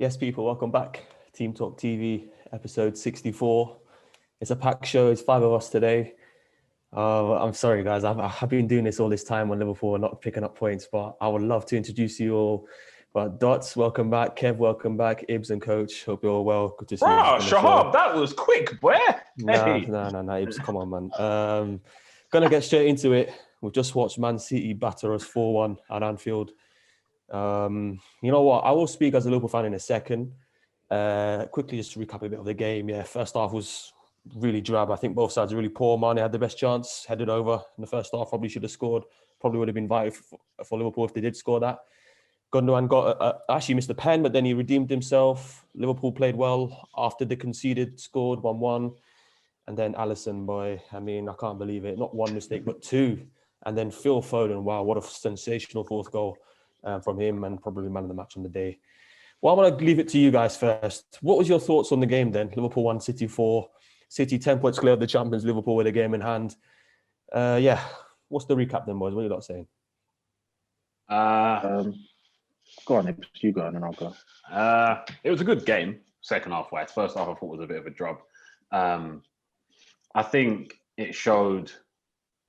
Yes, people, welcome back. Team Talk TV, episode 64. It's a packed show. It's 5 of us today. I'm sorry, guys. I've been doing this all this time on Liverpool and not picking up points, but I would love to introduce you all. But Dots, welcome back. Kev, welcome back. Ibs and Coach, hope you're all well. Good to see you on the show. Shahab, that was quick, boy. Nah, Ibs, come on, man. Gonna get straight into it. We've just watched Man City batter us 4-1 at Anfield. You know what? I will speak as a Liverpool fan in a second. Quickly, just to recap a bit of the game. Yeah, first half was really drab. I think both sides were really poor. Mane had the best chance, headed over in the first half. Probably should have scored. Probably would have been vital for Liverpool if they did score that. Gundogan actually missed the pen, but then he redeemed himself. Liverpool played well after they conceded, scored 1-1. And then Alisson, boy, I mean, I can't believe it. Not one mistake, but two. And then Phil Foden, wow, what a sensational fourth goal from him, and probably man of the match on the day. Well, I'm going to leave it to you guys first. What was your thoughts on the game then? Liverpool 1, City 4. City 10 points clear of the champions, Liverpool with a game in hand. What's the recap then, boys? What are you lot saying? Go on, you go, and then I'll go. It was a good game, second half wise. First half I thought was a bit of a drop. I think it showed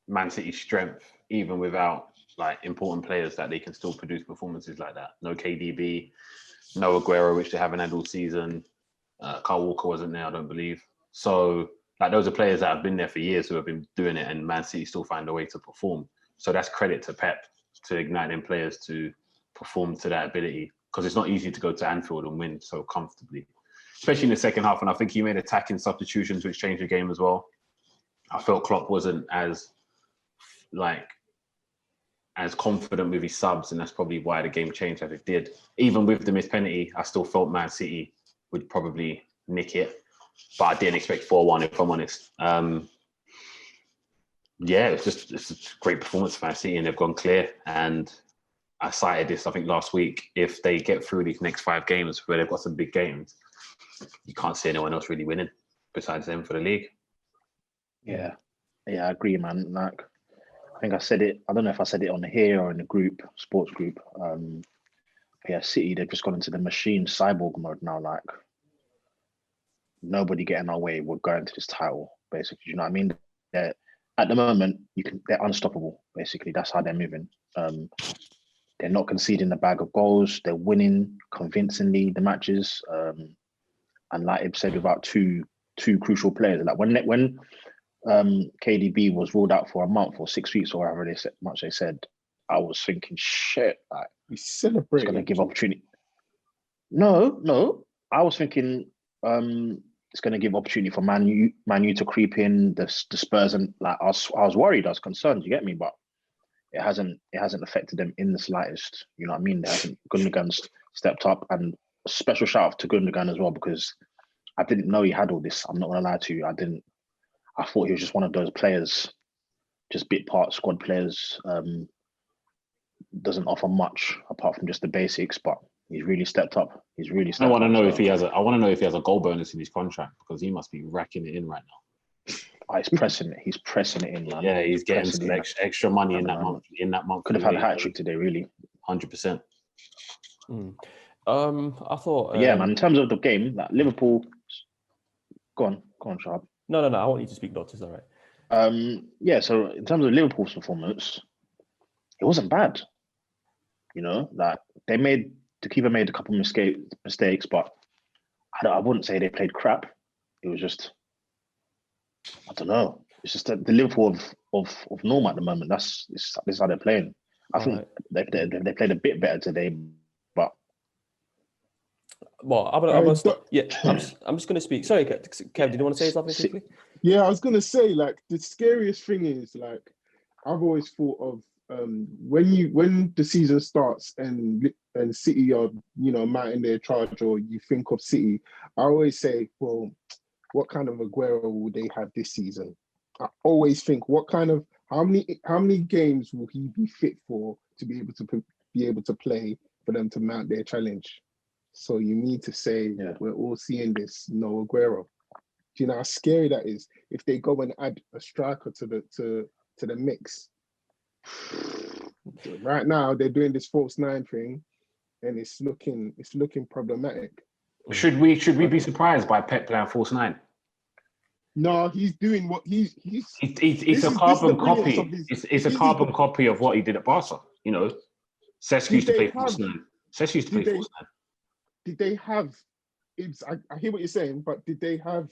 Man City's strength, even without like important players, that they can still produce performances like that. No KDB, no Aguero, which they haven't had all season. Kyle Walker wasn't there, I don't believe. So like those are players that have been there for years who have been doing it, and Man City still find a way to perform. So that's credit to Pep to ignite them players to perform to that ability, because it's not easy to go to Anfield and win so comfortably, especially in the second half. And I think he made attacking substitutions which changed the game as well. I felt Klopp wasn't as confident with his subs, and that's probably why the game changed as it did. Even with the missed penalty, I still felt Man City would probably nick it, but I didn't expect 4-1 if I'm honest. It's a great performance for Man City, and they've gone clear. And I cited this, I think, last week. If they get through these next 5 games where they've got some big games, you can't see anyone else really winning besides them for the league. Yeah, I agree, man. Like, I think I said it. I don't know if I said it on here or in the group, sports group. City, they've just gone into the machine cyborg mode now. Like, nobody getting our way. We're going to this title, basically. You know what I mean? They're, at the moment, they're unstoppable. Basically, that's how they're moving. They're not conceding a bag of goals. They're winning convincingly the matches. And like Ib said, without two crucial players. Like when KDB was ruled out for a month or 6 weeks or however they said, I was thinking, shit, like we celebrate. It's going to give opportunity. No, I was thinking it's going to give opportunity for Man U to creep in, the Spurs, and like I was worried, I was concerned. You get me, but it hasn't affected them in the slightest. You know what I mean? Gundogan's stepped up, and a special shout out to Gundogan as well, because I didn't know he had all this. I'm not going to lie to you. I thought he was just one of those players, just bit part squad players. Doesn't offer much apart from just the basics, but he's really stepped up. I want to know if he has a goal bonus in his contract, because he must be racking it in right now. He's pressing it. He's pressing it in, man. Yeah, he's getting some extra money in that month. Could have had a hat trick today, really. 100%. I thought. Man. In terms of the game, like Liverpool. Go on, Sharp. No. I want you to speak, Doctor. Is that right? So in terms of Liverpool's performance, it wasn't bad. You know, like the keeper made a couple mistakes, but I wouldn't say they played crap. It was just, I don't know. It's just the Liverpool of norm at the moment. This is how they're playing. I think they played a bit better today, but. Well, I'm just going to speak. Sorry, Kev, did you want to say something quickly? Yeah, I was going to say, like, the scariest thing is, like, I've always thought of when the season starts and City are, mounting their charge, or you think of City, I always say, well, what kind of Aguero will they have this season? I always think, how many games will he be fit for to be able to play for them to mount their challenge? So you mean to say we're all seeing this no Aguero? Do you know how scary that is? If they go and add a striker to the mix. Right now they're doing this false 9 thing. and it's looking problematic. Should we be surprised by Pep playing false nine? No, he's doing what he's. It's a carbon copy. It's a carbon copy of what he did at Barca. You know, Cesc used to play false nine. Cesc used to play false nine. Did they have? I hear what you're saying, but did they have?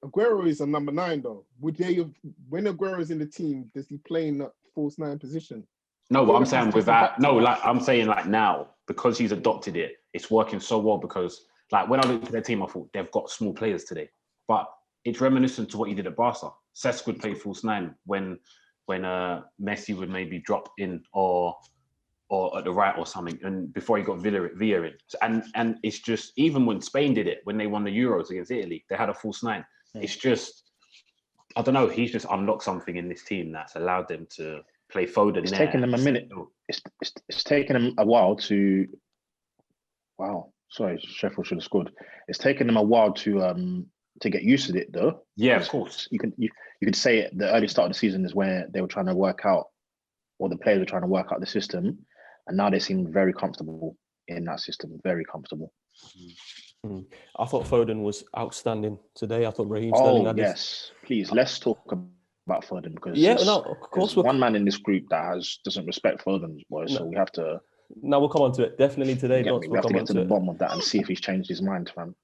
Aguero is a number 9 though. Would they have, when Aguero is in the team, does he play in that false 9 position? No, but I'm saying I'm saying like now, because he's adopted it, it's working so well because like when I looked at their team, I thought they've got small players today. But it's reminiscent to what he did at Barca. Cesc would play false 9 when Messi would maybe drop in or at the right or something, and before he got Villa in. And it's just, even when Spain did it, when they won the Euros against Italy, they had a false 9. It's just, I don't know, he's just unlocked something in this team that's allowed them to play Foden. It's taken them a minute. It's taken them a while to. Wow, sorry, Sheffield should have scored. It's taken them a while to get used to it, though. Yeah, of course. You could say the early start of the season is where they were trying to work out, or the players were trying to work out the system, and now they seem very comfortable in that system. Very comfortable. I thought Foden was outstanding today. I thought Raheem Sterling had yes. Please, let's talk about Foden, because of course, one man in this group that doesn't respect Foden, boys. So we have to. Now we'll come on to it. Definitely today. We have to get to the bottom of that and see if he's changed his mind, fam.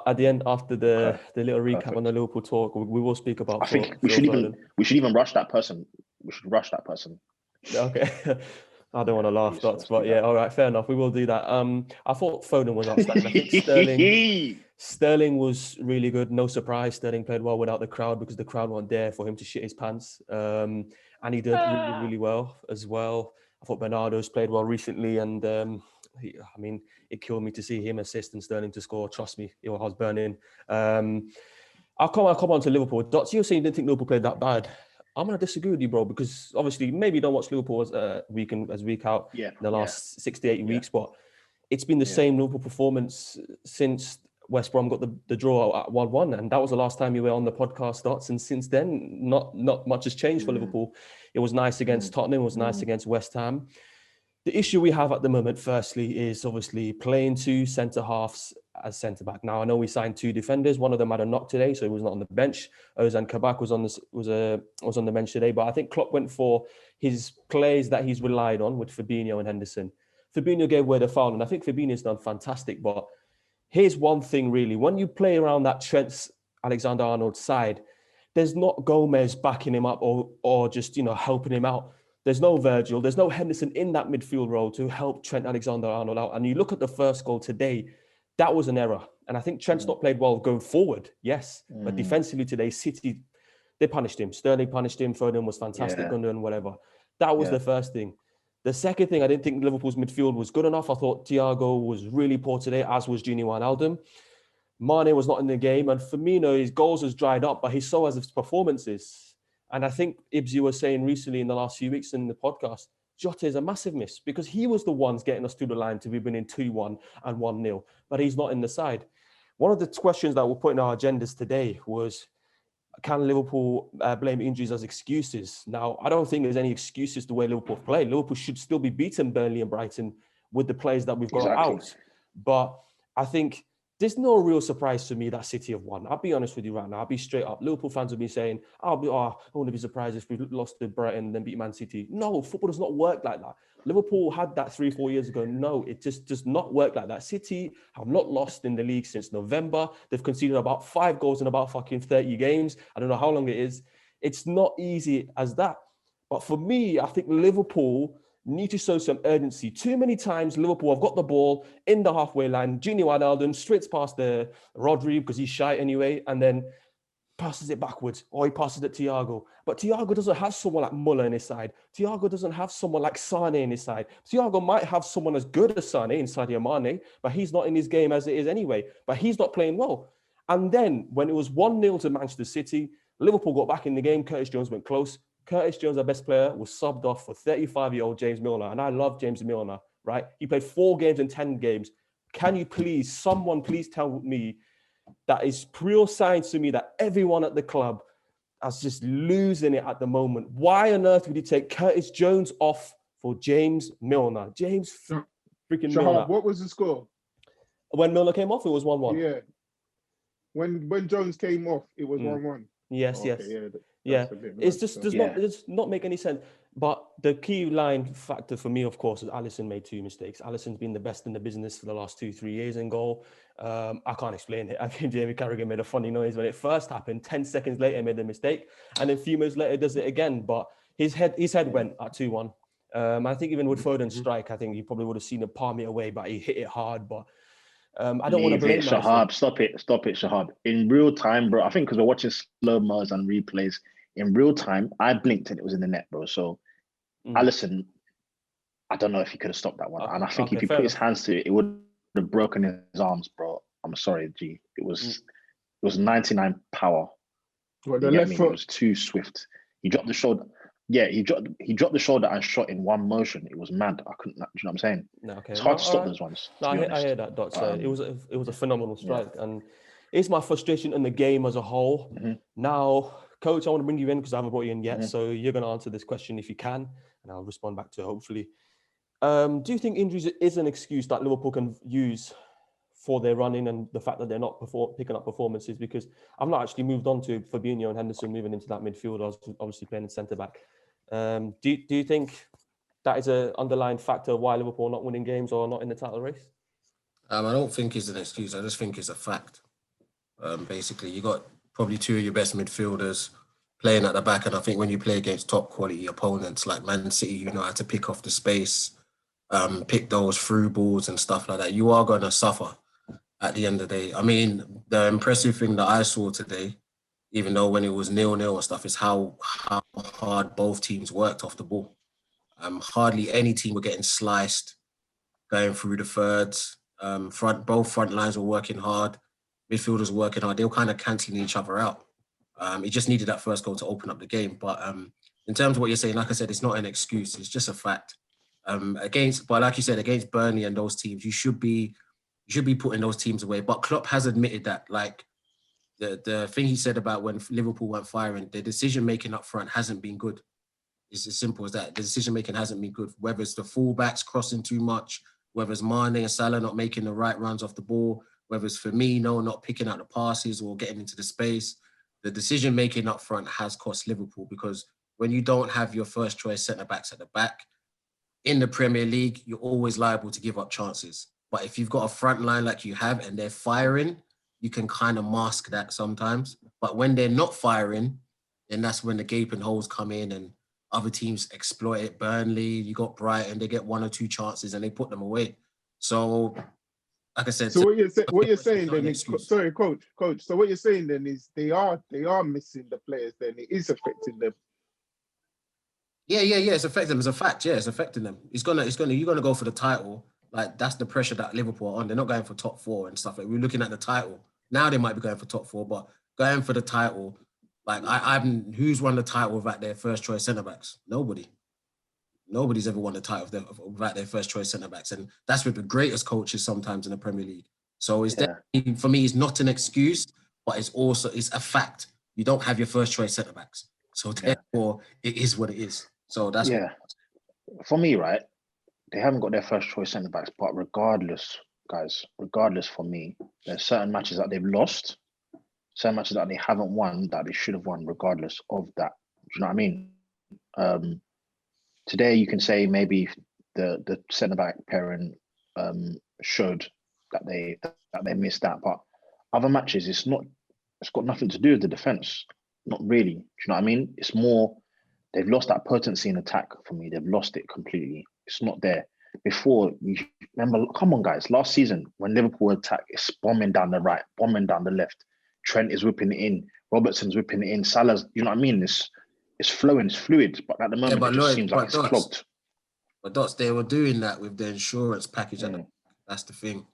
At the end, after the little recap on the Liverpool talk, we will speak about. I think we should even rush that person. We should rush that person. Okay. I don't want to laugh, but yeah, all right, fair enough. We will do that. I thought Foden was outstanding. I think Sterling was really good. No surprise, Sterling played well without the crowd because the crowd weren't there for him to shit his pants. And he did really, really well as well. I thought Bernardo's played well recently, and it killed me to see him assist and Sterling to score. Trust me, I was burning. I'll come on to Liverpool. Dots, you were saying you didn't think Liverpool played that bad. I'm going to disagree with you, bro, because obviously maybe you don't watch Liverpool as week out in the last 6 to 8 weeks, but it's been the same Liverpool performance since West Brom got the draw at 1-1, and that was the last time you were on the podcast, Dots, and since then, not much has changed for Liverpool. It was nice against Tottenham, it was nice against West Ham. The issue we have at the moment, firstly, is obviously playing 2 centre-halves as centre-back. Now, I know we signed 2 defenders. One of them had a knock today, so he was not on the bench. Ozan Kabak was on the bench today, but I think Klopp went for his plays that he's relied on with Fabinho and Henderson. Fabinho gave away the foul, and I think Fabinho's done fantastic, but here's one thing, really. When you play around that Trent Alexander-Arnold side, there's not Gomez backing him up or just, helping him out. There's no Virgil, there's no Henderson in that midfield role to help Trent Alexander-Arnold out. And you look at the first goal today, that was an error. And I think Trent's not played well going forward, yes. But defensively today, City, they punished him. Sterling punished him. Foden was fantastic under and whatever. That was the first thing. The second thing, I didn't think Liverpool's midfield was good enough. I thought Thiago was really poor today, as was Gini Wijnaldum. Mane was not in the game. And Firmino, his goals has dried up, but so has his performances. And I think Ibs, you were saying recently in the last few weeks in the podcast, Jota is a massive miss because he was the ones getting us to the line to be winning 2-1 and 1-0, but he's not in the side. One of the questions that we'll put in our agendas today was, can Liverpool blame injuries as excuses? Now, I don't think there's any excuses the way Liverpool play. Liverpool should still be beating Burnley and Brighton with the players that we've got out. But I think there's no real surprise to me that City have won. I'll be honest with you right now. I'll be straight up. Liverpool fans have been saying, I wouldn't be surprised if we lost to Brighton and then beat Man City. No, football does not work like that. Liverpool had that 3-4 years ago. No, it just does not work like that. City have not lost in the league since November. They've conceded about 5 goals in about fucking 30 games. I don't know how long it is. It's not easy as that. But for me, I think Liverpool need to show some urgency. Too many times, Liverpool have got the ball in the halfway line. Gini Wijnaldum straight past the Rodri because he's shy anyway, and then passes it backwards, or he passes it to Thiago. But Thiago doesn't have someone like Muller in his side. Thiago doesn't have someone like Sane in his side. Thiago might have someone as good as Sane in Sadio Mane, but he's not in his game as it is anyway. But he's not playing well. And then when it was 1-0 to Manchester City, Liverpool got back in the game. Curtis Jones went close. Curtis Jones, our best player, was subbed off for 35-year-old James Milner. And I love James Milner, right? He played 4 games in 10 games. Can you please, someone please tell me that is pure signs to me that everyone at the club is just losing it at the moment. Why on earth would you take Curtis Jones off for James Milner? James freaking Shahab, Milner. what was the score? When Milner came off, it was 1-1. Yeah. When Jones came off, it was 1-1. Yes, yes. Yeah, Yeah, that's a bit it's mad, just so. does not make any sense. But the key line factor for me, of course, is Alisson made 2 mistakes. Alisson's been the best in the business for the last 2-3 years in goal. I can't explain it. I think Jamie Carragher made a funny noise when it first happened. 10 seconds later, he made the mistake, and then a few minutes later does it again. But his head went at 2-1. I think even with Foden's strike, I think he probably would have seen it palm it away, but he hit it hard. But I don't want to blame Shahab. Stop it, Shahab. In real time, bro. I think because we're watching slow-mos and replays. In real time, I blinked and it was in the net, bro. So Alisson, I don't know if he could have stopped that one. And I think if he put his hands to it, it would have broken his arms, bro. I'm sorry, G. It was 99 power. Well, the left foot. It was too swift. He dropped the shoulder. Yeah, he dropped the shoulder and shot in one motion. It was mad. I couldn't. Do you know what I'm saying? No, okay. It's hard to stop those ones. No, I hear that, Dots. It was a phenomenal strike, and it's my frustration in the game as a whole. Now, Coach, I want to bring you in because I haven't brought you in yet, so you're going to answer this question if you can, and I'll respond back to it hopefully. Do you think injuries is an excuse that Liverpool can use for their running and the fact that they're not picking up performances? Because I've not actually moved on to Fabinho and Henderson moving into that midfield. I was obviously playing in centre back. Do you think that is an underlying factor why Liverpool are not winning games or not in the title race? I don't think it's an excuse. I just think it's a fact. Basically, you got probably 2 of your best midfielders playing at the back, and I think when you play against top quality opponents like Man City, you know how to pick off the space, pick those through balls and stuff like that. You are going to suffer at the end of the day. I mean, the impressive thing that I saw today, even though when it was 0-0 and stuff, is how hard both teams worked off the ball. Hardly any team were getting sliced going through the thirds. Both front lines were working hard. Midfielders were working hard. They were kind of cancelling each other out. It just needed that first goal to open up the game. But in terms of what you're saying, like I said, it's not an excuse. It's just a fact. But like you said, against Burnley and those teams, you should be putting those teams away. But Klopp has admitted that, like, the thing he said about when Liverpool weren't firing, the decision-making up front hasn't been good. It's as simple as that. The decision-making hasn't been good, whether it's the fullbacks crossing too much, whether it's Mane and Salah not making the right runs off the ball, whether it's Firmino not picking out the passes or getting into the space. The decision-making up front has cost Liverpool, because when you don't have your first-choice centre-backs at the back, in the Premier League, you're always liable to give up chances. But if you've got a front line like you have and they're firing, you can kind of mask that sometimes. But when they're not firing, then that's when the gaping holes come in and other teams exploit it. Burnley, you got Brighton, they get 1 or 2 chances and they put them away. So, like I said, so what you're saying then is, sorry, coach. So what you're saying then is they are missing the players. Then it is affecting them. Yeah. It's affecting them. It's a fact. Yeah, it's affecting them. You're gonna go for the title. Like, that's the pressure that Liverpool are on. They're not going for top 4 and stuff. Like, we're looking at the title now. They might be going for top 4, but going for the title, like, who's won the title without their first choice centre backs? Nobody. Nobody's ever won the title without their first choice centre backs, and that's with the greatest coaches sometimes in the Premier League. So it's definitely, for me, it's not an excuse, but it's a fact. You don't have your first choice centre backs, so therefore it is what it is. So that's for me, right? They haven't got their first choice centre backs, but regardless, guys, for me, there's certain matches that they've lost, certain matches that they haven't won that they should have won, regardless of that. Do you know what I mean? Today, you can say maybe the centre back pairing showed that they missed that, but other matches, it's got nothing to do with the defense. Not really. Do you know what I mean? It's more they've lost that potency in attack for me. They've lost it completely. It's not there. Before, you remember, come on, guys, last season when Liverpool attack, it's bombing down the right, bombing down the left. Trent is whipping it in. Robertson's whipping it in. Salah's, you know what I mean? It's flowing, it's fluid, but at the moment it just seems like it's clogged. But Dots, they were doing that with the insurance package. That's the thing.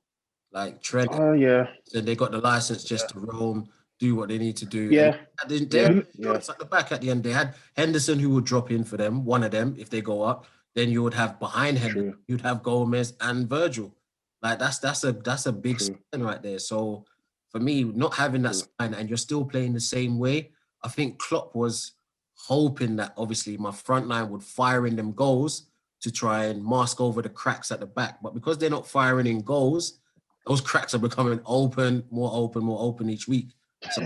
Like Trent, so they got the license just to roam, do what they need to do. They had insurance at the back at the end. They had Henderson who would drop in for them, one of them, if they go up. Then you would have behind Henderson, you'd have Gomez and Virgil. Like that's a big spine right there. So for me, not having that spine and you're still playing the same way, I think Klopp was hoping that obviously my front line would fire in them goals to try and mask over the cracks at the back. But because they're not firing in goals, those cracks are becoming more open each week. So,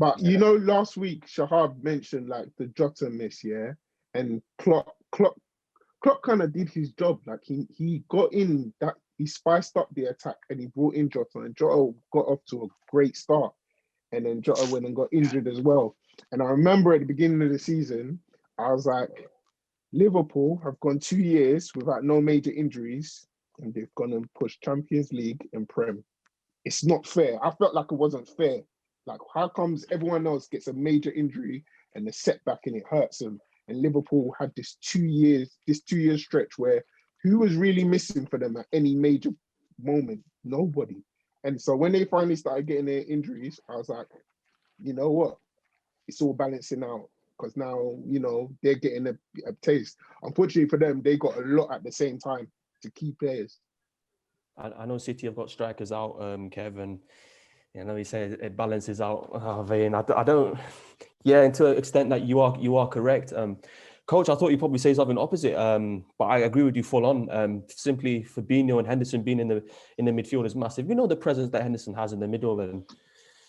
But you know, last week Shahab mentioned like the Jota miss, yeah, and Klopp kind of did his job. Like he got in that, he spiced up the attack and he brought in Jota, and Jota got off to a great start, and then Jota went and got injured as well. And I remember at the beginning of the season, I was like, Liverpool have gone 2 years without no major injuries, and they've gone and pushed Champions League and Prem. It's not fair. I felt like it wasn't fair. Like, how comes everyone else gets a major injury and the setback and it hurts them? And Liverpool had this 2 years, this 2 year stretch where who was really missing for them at any major moment? Nobody. And so when they finally started getting their injuries, I was like, you know what? It's all balancing out, because now, you know, they're getting a taste. Unfortunately for them, they got a lot at the same time to key players. I know City have got strikers out, Kevin. You know, he said it balances out. Vane. I don't. Yeah, to an extent that you are correct, Coach. I thought you'd probably say something opposite, but I agree with you full on. Simply Fabinho and Henderson being in the midfield is massive. You know the presence that Henderson has in the middle, and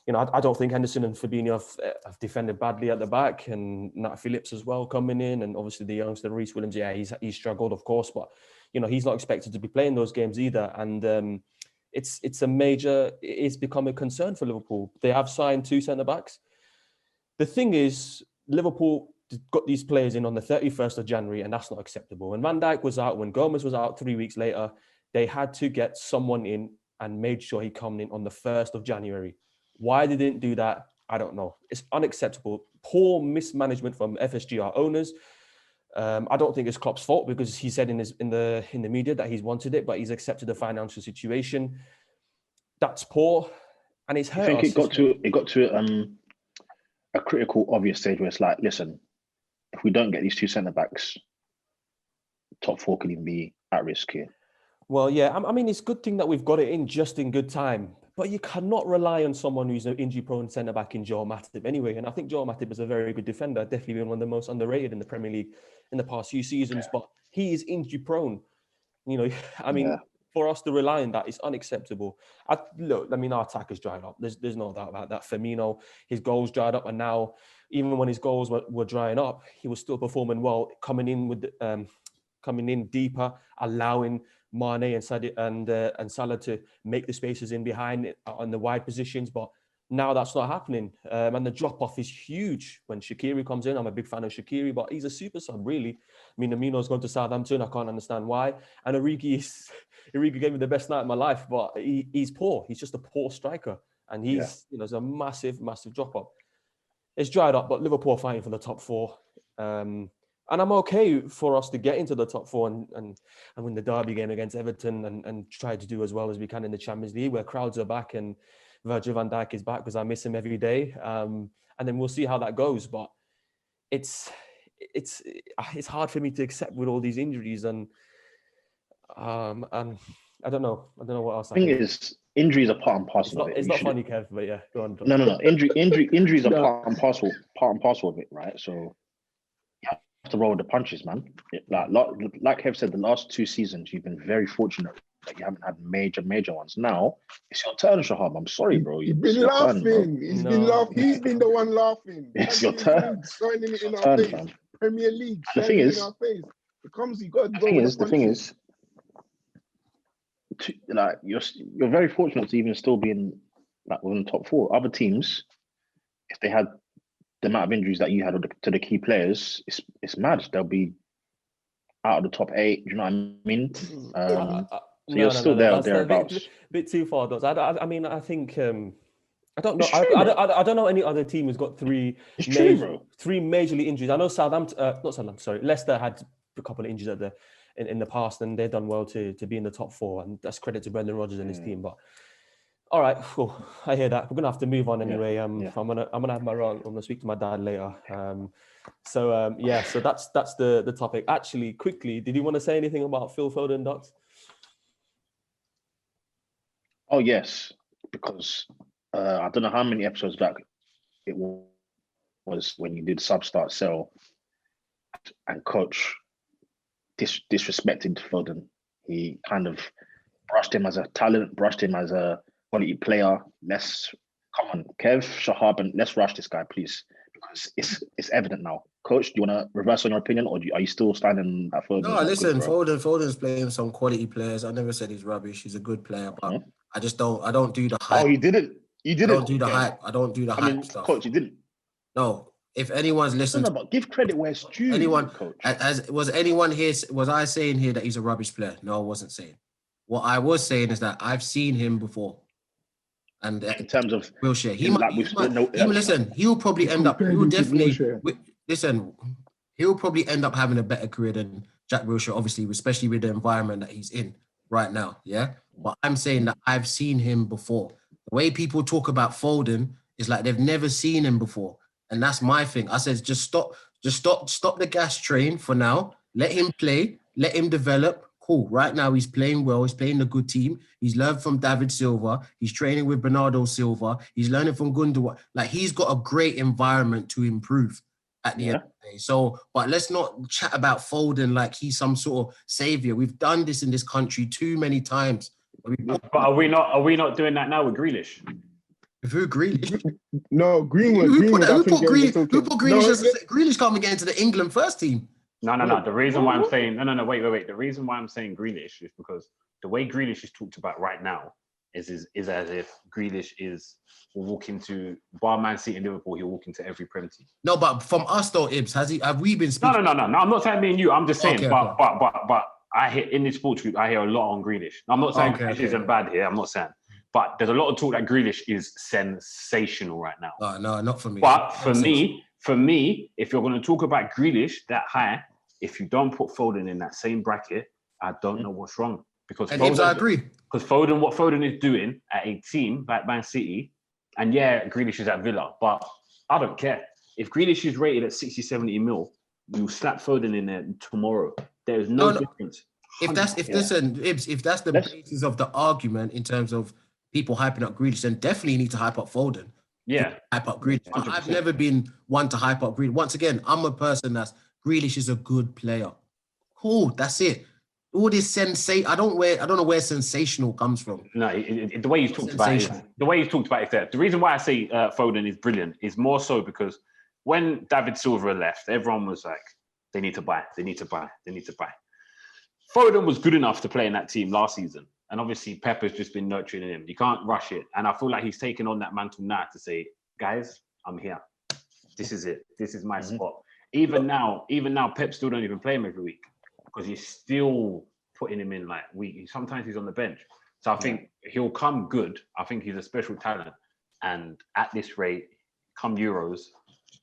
you know I don't think Henderson and Fabinho have defended badly at the back, and Nat Phillips as well coming in, and obviously the youngster Reece Williams. Yeah, he's struggled, of course, but you know he's not expected to be playing those games either, and it's become a concern for Liverpool. They have signed 2 centre-backs. The thing is, Liverpool got these players in on the 31st of January, and that's not acceptable. When Van Dijk was out, when Gomez was out 3 weeks later, they had to get someone in and made sure he come in on the 1st of January. Why they didn't do that, I don't know. It's unacceptable. Poor mismanagement from FSG, our owners. I don't think it's Klopp's fault, because he said in the media that he's wanted it, but he's accepted the financial situation. That's poor, and it's hurt. I think it got to a critical, obvious stage where it's like, listen, if we don't get these 2 centre backs, top 4 could even be at risk here. Well, yeah, I mean, it's a good thing that we've got it in just in good time, but you cannot rely on someone who's an injury-prone centre-back in Joel Matip anyway. And I think Joel Matip is a very good defender, definitely been one of the most underrated in the Premier League in the past few seasons, but he is injury-prone. You know, I mean, for us to rely on that is unacceptable. Our attack has dried up. There's no doubt about that. Firmino, his goals dried up, and now, even when his goals were drying up, he was still performing well, coming in deeper, allowing Mane and Salah to make the spaces in behind on the wide positions. But now that's not happening, and the drop-off is huge when Shaqiri comes in. I'm a big fan of Shaqiri, but he's a super sub, really. I mean, Amino's gone to Southampton. I can't understand why. And Origi gave me the best night of my life, but he's poor. He's just a poor striker, and there's a massive, massive drop-off. It's dried up, but Liverpool are fighting for the top 4. And I'm okay for us to get into the top 4 and win the derby game against Everton and try to do as well as we can in the Champions League, where crowds are back and Virgil van Dijk is back, because I miss him every day. And then we'll see how that goes. But it's hard for me to accept with all these injuries, and I don't know what else. The thing is, injuries are part and parcel of it. It's not funny, Kev, but yeah, go on. No. Injuries are part and parcel of it, right? So you have to roll the punches, man. Like Kev said, the last 2 seasons you've been very fortunate that you haven't had major ones. Now it's your turn, Shahab. I'm sorry, bro. He's been laughing. He's been laughing. He's been the one laughing. It's your turn. Shining it in our face. Man. Premier League. The thing is, in our face. It comes. You got. The thing is, like you're very fortunate to even still be in like within the top 4. Other teams, if they had the amount of injuries that you had to the key players, it's mad. They'll be out of the top 8. Do you know what I mean? So you're still there or thereabouts. A bit too far, though. I mean, I think I don't know. I don't know any other team who's got 3 majorly injuries. I know Leicester had a couple of injuries in the past, and they've done well to be in the top 4, and that's credit to Brendan Rodgers and his team. But all right, cool. I hear that. We're gonna have to move on anyway. I'm gonna have my run. I'm gonna speak to my dad later. So that's the topic. Actually, quickly, did you want to say anything about Phil Foden, Docs? Oh yes, because I don't know how many episodes back it was when you did sub start sell, and Coach disrespected Foden. He kind of brushed him as a talent, brushed him as a quality player. Come on, Kev, Shahab, and let's rush this guy, please, because it's evident now. Coach, do you want to reverse on your opinion, or are you still standing at Foden? No, listen, Foden's playing some quality players. I never said he's rubbish. He's a good player, but I don't do the hype. Oh, you didn't. I don't do the hype. I don't do the hype stuff. Coach, you didn't. No. If anyone's listened, but give credit where it's due. Coach. Was anyone here? Was I saying here that he's a rubbish player? No, I wasn't saying. What I was saying is that I've seen him before, and in terms of Wilshere, he'll probably end up. He'll definitely listen. He'll probably end up having a better career than Jack Wilshere, obviously, especially with the environment that he's in right now. Yeah, but I'm saying that I've seen him before. The way people talk about Foden is like they've never seen him before. And that's my thing. I said, just stop the gas train for now. Let him play, let him develop. Cool. Right now, he's playing well. He's playing a good team. He's learned from David Silva. He's training with Bernardo Silva. He's learning from Gundogan. Like, he's got a great environment to improve at the end of the day. So, but let's not chat about Foden like he's some sort of savior. We've done this in this country too many times. But are we not doing that now with Grealish? Who, Grealish? No, Greenwood. Who put Grealish? Grealish can't get into the England first team. No. The reason why I'm saying wait. The reason why I'm saying Grealish is because the way Grealish is talked about right now is as if Grealish will walk into bar Man City and Liverpool. He'll walk into every Prem team. No, but from us though, Ibs, have we been speaking? No. I'm not saying me and you. I'm just saying. But I hear in this sports group, I hear a lot on Grealish. I'm not saying Grealish isn't bad here. I'm not saying. But there's a lot of talk that Grealish is sensational right now. No, not for me. But for me, if you're going to talk about Grealish that high, if you don't put Foden in that same bracket, I don't know what's wrong. Because Foden, I agree. Because what Foden is doing at a team like Man City, and Grealish is at Villa, but I don't care. If Grealish is rated at 60, 70 mil, you slap Foden in there tomorrow. There is no difference. If that's the basis of the argument in terms of people hyping up Grealish, then definitely need to hype up Foden. Yeah. Hype up Grealish. I've never been one to hype up Grealish. Once again, I'm a person Grealish is a good player. Cool, that's it. All this I don't know where sensational comes from. No, the way he's talked about it. The way he's talked about it there. The reason why I say Foden is brilliant is more so because when David Silva left, everyone was like, they need to buy. Foden was good enough to play in that team last season. And obviously, Pep has just been nurturing him. You can't rush it. And I feel like he's taken on that mantle now to say, guys, I'm here. This is it. This is my spot. Even now, Pep still don't even play him every week because he's still putting him in like week. Sometimes he's on the bench. So I think he'll come good. I think he's a special talent. And at this rate, come Euros,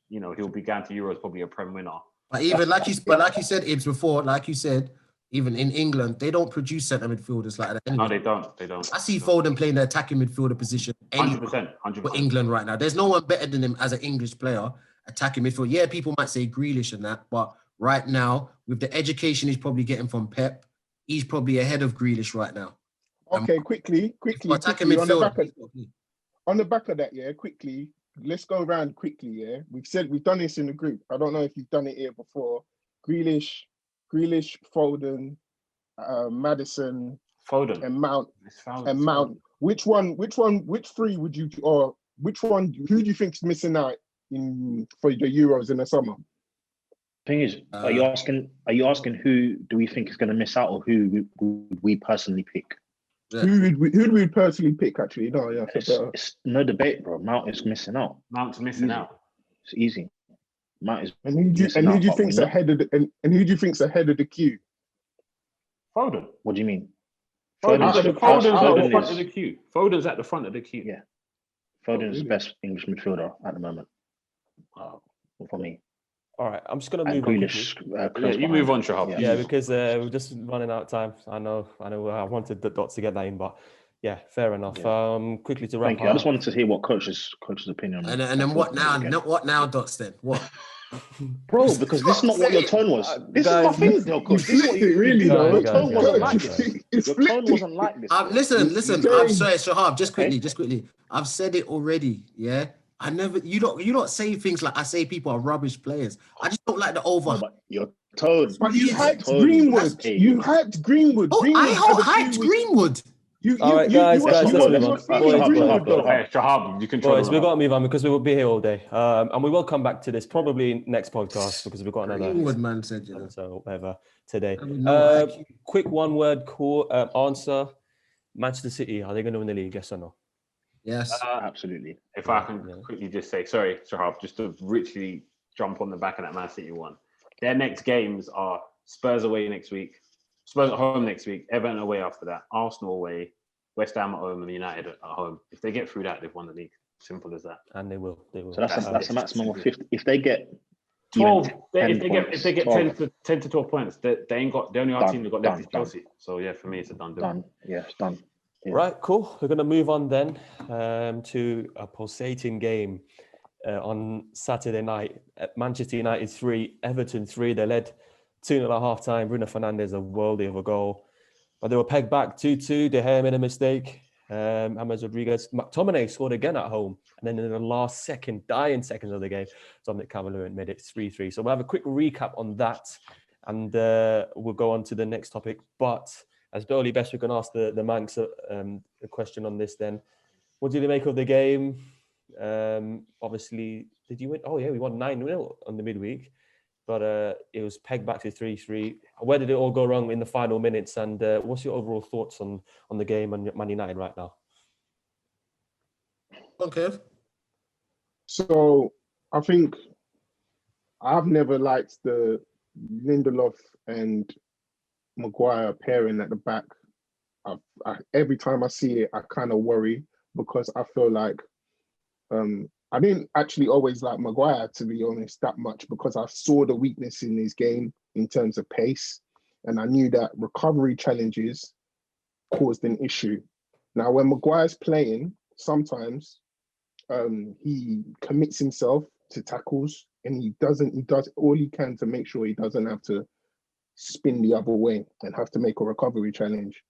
he'll be going to Euros, probably a Prem winner. But even like you said, Ibs, before, like you said, even in England, they don't produce centre midfielders like that. Anyway. No, they don't. I see Foden playing the attacking midfielder position 100%. For England right now. There's no one better than him as an English player, attacking midfield. Yeah, people might say Grealish and that, but right now, with the education he's probably getting from Pep, he's probably ahead of Grealish right now. Okay, quickly. Attacking midfield. On the back of that, quickly, let's go around quickly, We've done this in the group. I don't know if you've done it here before. Grealish, Foden, Maddison, Foden, and Mount. Which three would you, or which one? Who do you think's missing out for the Euros in the summer? Thing is, are you asking who do we think is going to miss out, or who would we personally pick? Yeah. Who do we personally pick? Actually, no, it's no debate, bro. Mount is missing out. Mount's missing out. It's easy. Mount is. And who do you think's ahead of the? And who do you think's ahead of the queue? Foden. What do you mean? Foden's at the front of the queue. Foden's at the front of the queue. Yeah. Foden is the best English midfielder at the moment. For me. All right, I'm just going to move on. You move on, Shahab. Yeah, because we're just running out of time. I know. I wanted the dots to get that in, but yeah, fair enough. Yeah. Quickly to wrap up. I just wanted to hear what coach's opinion. And then what now? What now, dots? Then what? Bro, because this is not what your tone was. This is my thing, though, coach. This is what you really know. Your tone wasn't like this. Your tone wasn't like this. Listen. I'm sorry, Shahab. Just quickly. I've said it already. Yeah. You don't say things like I say people are rubbish players. I just don't like the over. No, but Toad. But you hyped Toad. Greenwood. You hyped Greenwood. Oh, Greenwood I had a few hyped weeks- Greenwood. All right, guys, let's move on. You were Boys, feeling boys. Greenwood though. Hey, Shahab, you control Boys, the we've got to round. move on because we will be here all day. And we will come back to this probably next podcast because we've got another Greenwood, man, said, you know. so whatever today. I mean, no IQ. Quick one-word call answer: Manchester City, are they going to win the league? Yes or no? Yes. Absolutely. If I can Yeah. quickly just say, sorry, Shahab, just to richly jump on the back of that Man City one. Their next games are Spurs away next week, Spurs at home next week, Everton away after that, Arsenal away, West Ham at home, and United at home. If they get through that, they've won the league. Simple as that. And they will. They will. So that's a maximum of 50. If they get 12. even If they get 12, 10 to 12 points, they ain't got. The only other Done, team they've got left is done, Chelsea. So yeah, for me, it's a done deal. done. Yeah, it's done. Yeah. Right, cool. We're going to move on then to a pulsating game on Saturday night. At Manchester United 3, Everton 3. They led 2-0 at half time. Bruno Fernandes, a worldie of a goal. But they were pegged back 2-2. De Gea made a mistake. James Rodriguez. McTominay scored again at home. And then in the last dying seconds of the game, Dominic Calvert-Lewin made it 3-3. So we'll have a quick recap on that. And we'll go on to the next topic. But as Dolly best, we can ask the Manx a question on this then. What did you make of the game? Obviously, did you win? Oh, yeah, we won 9-0 on the midweek. But it was pegged back to 3-3. Where did it all go wrong in the final minutes? And what's your overall thoughts on the game and Man United right now? Okay. So I think I've never liked the Lindelof and Maguire pairing at the back. Every time I see it, I kind of worry because I feel like I didn't actually always like Maguire, to be honest, that much because I saw the weakness in his game in terms of pace. And I knew that recovery challenges caused an issue. Now, when Maguire's playing, sometimes he commits himself to tackles and he does all he can to make sure he doesn't have to spin the other way and have to make a recovery challenge.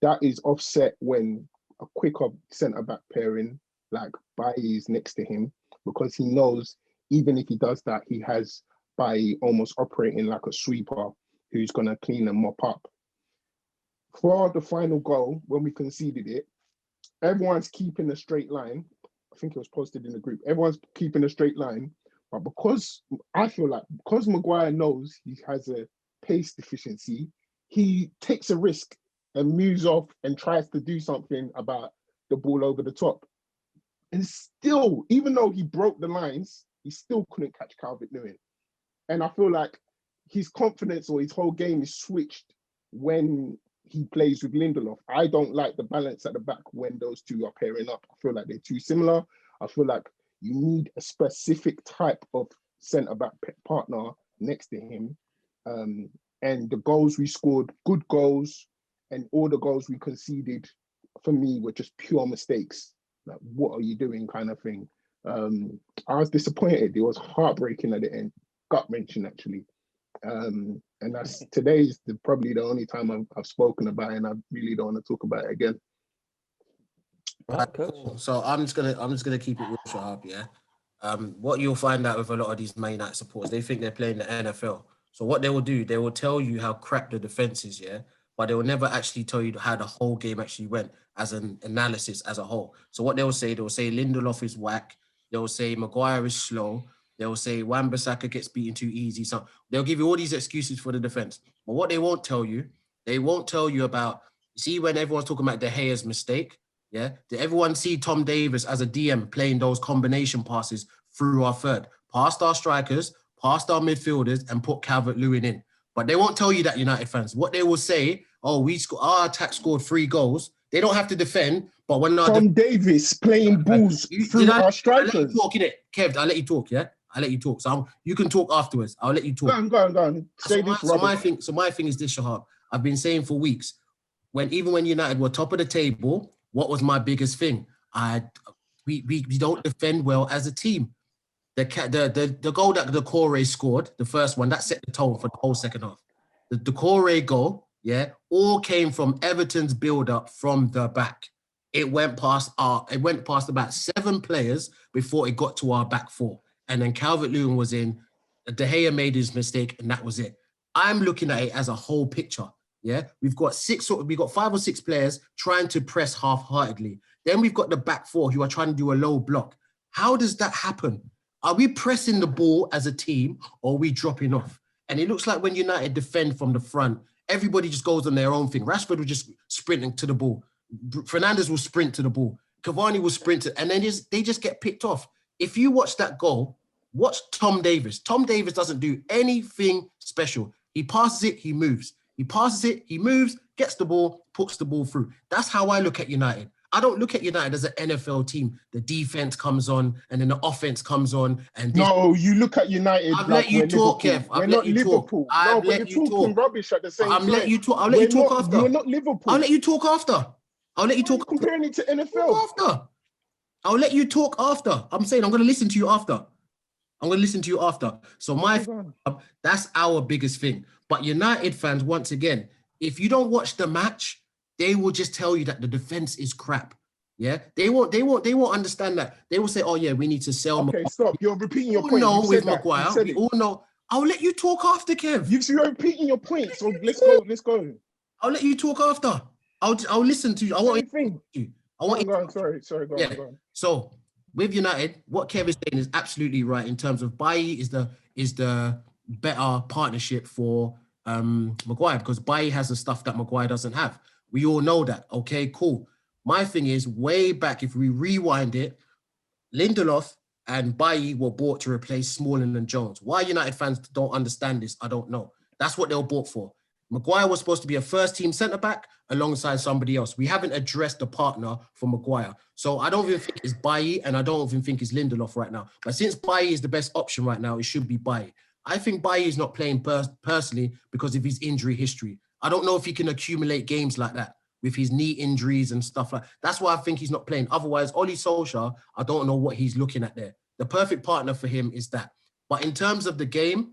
That is offset when a quicker centre-back pairing like Bailly is next to him because he knows even if he does that, he has Bailly almost operating like a sweeper who's going to clean and mop up. For the final goal, when we conceded it, everyone's keeping a straight line. I think it was posted in the group. Everyone's keeping a straight line. But because Maguire knows he has a pace deficiency, he takes a risk and moves off and tries to do something about the ball over the top. And still, even though he broke the lines, he still couldn't catch Calvert-Lewin. And I feel like his confidence or his whole game is switched when he plays with Lindelof. I don't like the balance at the back when those two are pairing up. I feel like they're too similar. I feel like you need a specific type of centre-back partner next to him. And the goals we scored, good goals, and all the goals we conceded, for me, were just pure mistakes. Like, what are you doing kind of thing. I was disappointed. It was heartbreaking at the end, gut-wrenching actually. And that's today's probably the only time I've spoken about it, and I really don't want to talk about it again. Right, coach. So I'm just gonna keep it real sharp, yeah. What you'll find out with a lot of these Man United supporters, they think they're playing the NFL. So what they will do, they will tell you how crap the defense is, yeah, but they will never actually tell you how the whole game actually went as an analysis as a whole. So what they will say Lindelof is whack. They will say Maguire is slow. They will say Wan-Bissaka gets beaten too easy. So they'll give you all these excuses for the defense. But what they won't tell you about, see when everyone's talking about De Gea's mistake, yeah? Did everyone see Tom Davies as a DM playing those combination passes through our third? Past our strikers, past our midfielders, and put Calvert-Lewin in. But they won't tell you that, United fans. What they will say, our attack scored 3 goals. They don't have to defend, but when Tom Davies playing balls through our strikers. I'll let you talk, innit? Kev, I'll let you talk, yeah? I'll let you talk. So you can talk afterwards. I'll let you talk. Go on. Say this rubbish. So my thing is this, Shahab. I've been saying for weeks, even when United were top of the table, what was my biggest thing? We don't defend well as a team. The goal that the Corey scored, the first one, that set the tone for the whole second half. The Corey goal, yeah, all came from Everton's build-up from the back. It went past about 7 players before it got to our back 4. And then Calvert-Lewin was in De Gea made his mistake, and that was it. I'm looking at it as a whole picture. Yeah, we've got 5 or 6 players trying to press half-heartedly. Then we've got the back 4 who are trying to do a low block. How does that happen? Are we pressing the ball as a team, or are we dropping off? And it looks like when United defend from the front, everybody just goes on their own thing. Rashford will just sprinting to the ball. Fernandes will sprint to the ball. Cavani will sprint to, and then they just get picked off. If you watch that goal, watch Tom Davies. Tom Davies doesn't do anything special. He passes it, he moves. He passes it, he moves, gets the ball, puts the ball through. That's how I look at United. I don't look at United as an NFL team. The defense comes on and then the offense comes on. And no, you look at United. I've let you talk, Kev. We're not Liverpool. No, but you're talking rubbish at the same time. I'll let you talk. I'll let you talk after. You're not Liverpool. I'll let you talk after. I'll let you talk. Comparing it to NFL. After. I'll let you talk after. I'm saying I'm going to listen to you after. I'm going to listen to you after. So that's our biggest thing. But United fans, once again, if you don't watch the match, they will just tell you that the defense is crap. Yeah, they won't understand that. They will say, "Oh yeah, we need to sell." Okay, stop. You're repeating your point. No, with Maguire, we all know. I'll let you talk after, Kev. You're repeating your point. So let's go. Let's go. I'll let you talk after. I'll listen to you. I want you. I want you. Sorry. Go on. So with United, what Kev is saying is absolutely right in terms of Bailly is the better partnership for Maguire, because Bailly has the stuff that Maguire doesn't have. We all know that. Okay, cool. My thing is, way back, if we rewind it, Lindelof and Bailly were bought to replace Smalling and Jones. Why United fans don't understand this, I don't know. That's what they were bought for. Maguire was supposed to be a first-team centre-back alongside somebody else. We haven't addressed the partner for Maguire. So I don't even think it's Bailly, and I don't even think it's Lindelof right now. But since Bailly is the best option right now, it should be Bailly. I think Bailly is not playing personally because of his injury history. I don't know if he can accumulate games like that with his knee injuries and stuff like that. That's why I think he's not playing. Otherwise, Ole Solskjaer, I don't know what he's looking at there. The perfect partner for him is that. But in terms of the game,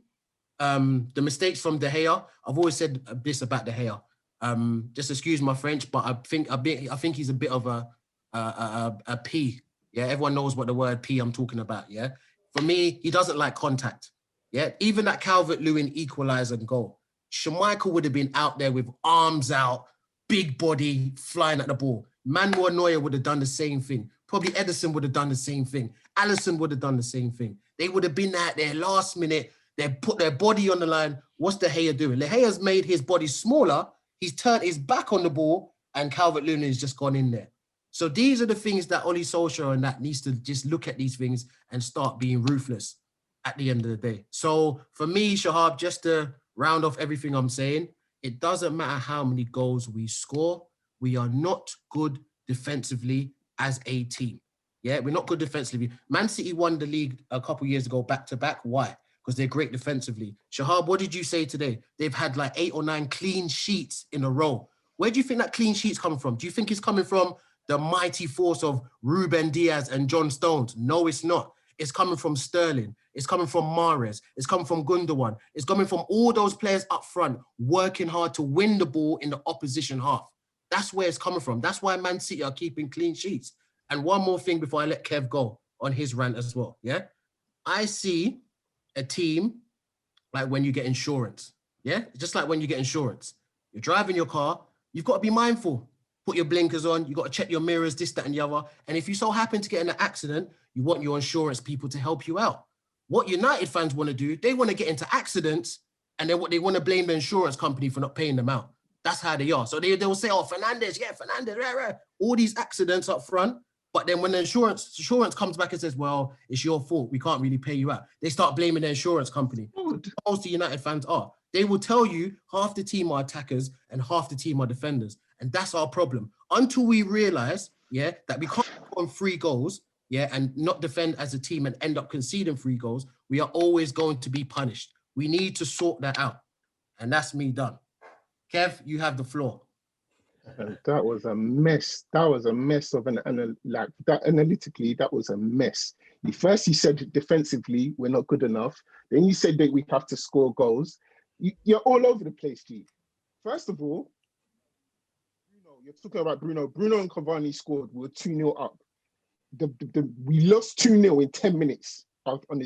the mistakes from De Gea, I've always said this about De Gea. Just excuse my French, but I think he's a bit of a P. Yeah, everyone knows what the word P I'm talking about. Yeah, for me, he doesn't like contact. Yeah, even that Calvert-Lewin equaliser goal, Schmeichel would have been out there with arms out, big body, flying at the ball. Manuel Neuer would have done the same thing. Probably Ederson would have done the same thing. Alisson would have done the same thing. They would have been out there last minute. They put their body on the line. What's De Gea doing? De Gea's made his body smaller. He's turned his back on the ball, and Calvert-Lewin has just gone in there. So these are the things that Ole Solskjaer and that needs to just look at these things and start being ruthless at the end of the day. So for me, Shahab, just to round off everything I'm saying, it doesn't matter how many goals we score. We are not good defensively as a team. Yeah, we're not good defensively. Man City won the league a couple of years ago back-to-back. Why? Because they're great defensively. Shahab, what did you say today? They've had like 8 or 9 clean sheets in a row. Where do you think that clean sheet's coming from? Do you think it's coming from the mighty force of Ruben Diaz and John Stones? No, it's not. It's coming from Sterling. It's coming from Mahrez. It's coming from Gundogan. It's coming from all those players up front working hard to win the ball in the opposition half. That's where it's coming from. That's why Man City are keeping clean sheets. And one more thing before I let Kev go on his rant as well, yeah? I see a team like when you get insurance, yeah? Just like when you get insurance. You're driving your car, you've got to be mindful. Put your blinkers on, you've got to check your mirrors, this, that, and the other. And if you so happen to get in an accident, you want your insurance people to help you out. What United fans want to do, they want to get into accidents and then what they want to blame the insurance company for not paying them out. That's how they are. So they will say, oh, Fernandes, rah, rah. All these accidents up front. But then when the insurance comes back and says, well, it's your fault, we can't really pay you out, they start blaming the insurance company. Most of United fans are. They will tell you half the team are attackers and half the team are defenders. And that's our problem. Until we realize, yeah, that we can't go on 3 goals, yeah, and not defend as a team and end up conceding 3 goals, we are always going to be punished. We need to sort that out. And that's me done. Kev, you have the floor. That was a mess. That was a mess of analytically, that was a mess. First, you said defensively, we're not good enough. Then you said that we have to score goals. You're all over the place, G. First of all, Bruno, you're talking about Bruno. Bruno and Cavani scored. We were 2-0 up. We lost 2-0 in 10 minutes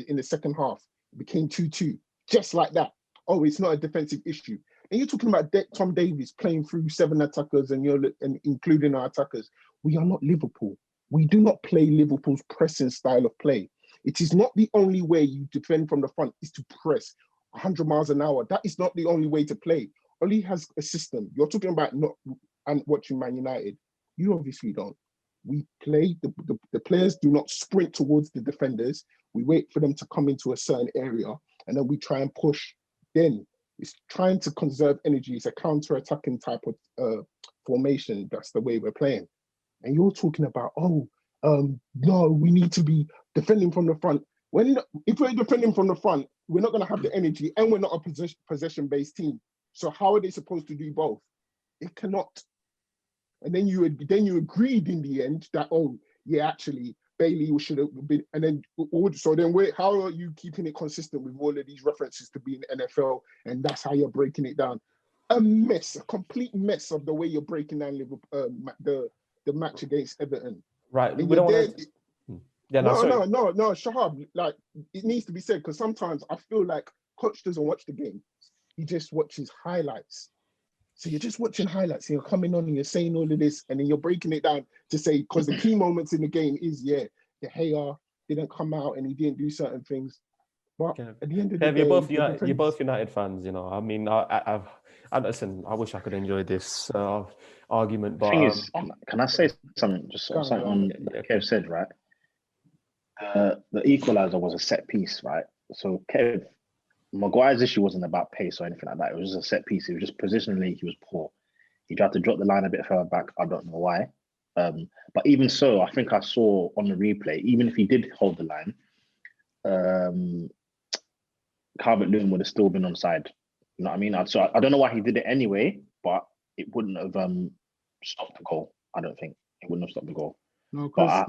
in the second half. It became 2-2, just like that. Oh, it's not a defensive issue. And you're talking about Tom Davies playing through 7 attackers and including our attackers. We are not Liverpool. We do not play Liverpool's pressing style of play. It is not the only way you defend from the front is to press 100 miles an hour. That is not the only way to play. Oli has a system. You're talking about not and watching Man United. You obviously don't. We play, the players do not sprint towards the defenders. We wait for them to come into a certain area and then we try and push. Then it's trying to conserve energy. It's a counter-attacking type of formation. That's the way we're playing. And you're talking about, no, we need to be defending from the front. If we're defending from the front, we're not going to have the energy and we're not a possession-based team. So how are they supposed to do both? It cannot. And then you agreed in the end that, actually, Bailey should have been, and then how are you keeping it consistent with all of these references to being NFL, and that's how you're breaking it down? A complete mess of the way you're breaking down Liverpool, the match against Everton. Right. And we don't want to. Yeah, no, Shahab, like, it needs to be said, because sometimes I feel like coach doesn't watch the game. He just watches highlights. So you're just watching highlights and you're coming on and you're saying all of this and then you're breaking it down to say, because the key moments in the game is, De Gea didn't come out and he didn't do certain things. But at the end of the day, you're both United fans, you know. I mean, I listen, I wish I could enjoy this argument, but... The thing is, can I say something? Just something on what Kev said, right? The equaliser was a set piece, right? So Kev, Maguire's issue wasn't about pace or anything like that. It was just a set piece. It was just positionally, he was poor. He tried to drop the line a bit further back. I don't know why. But even so, I think I saw on the replay, even if he did hold the line, Calvert-Lewin would have still been onside. You know what I mean? So I don't know why he did it anyway, but it wouldn't have stopped the goal. I don't think it wouldn't have stopped the goal. No, I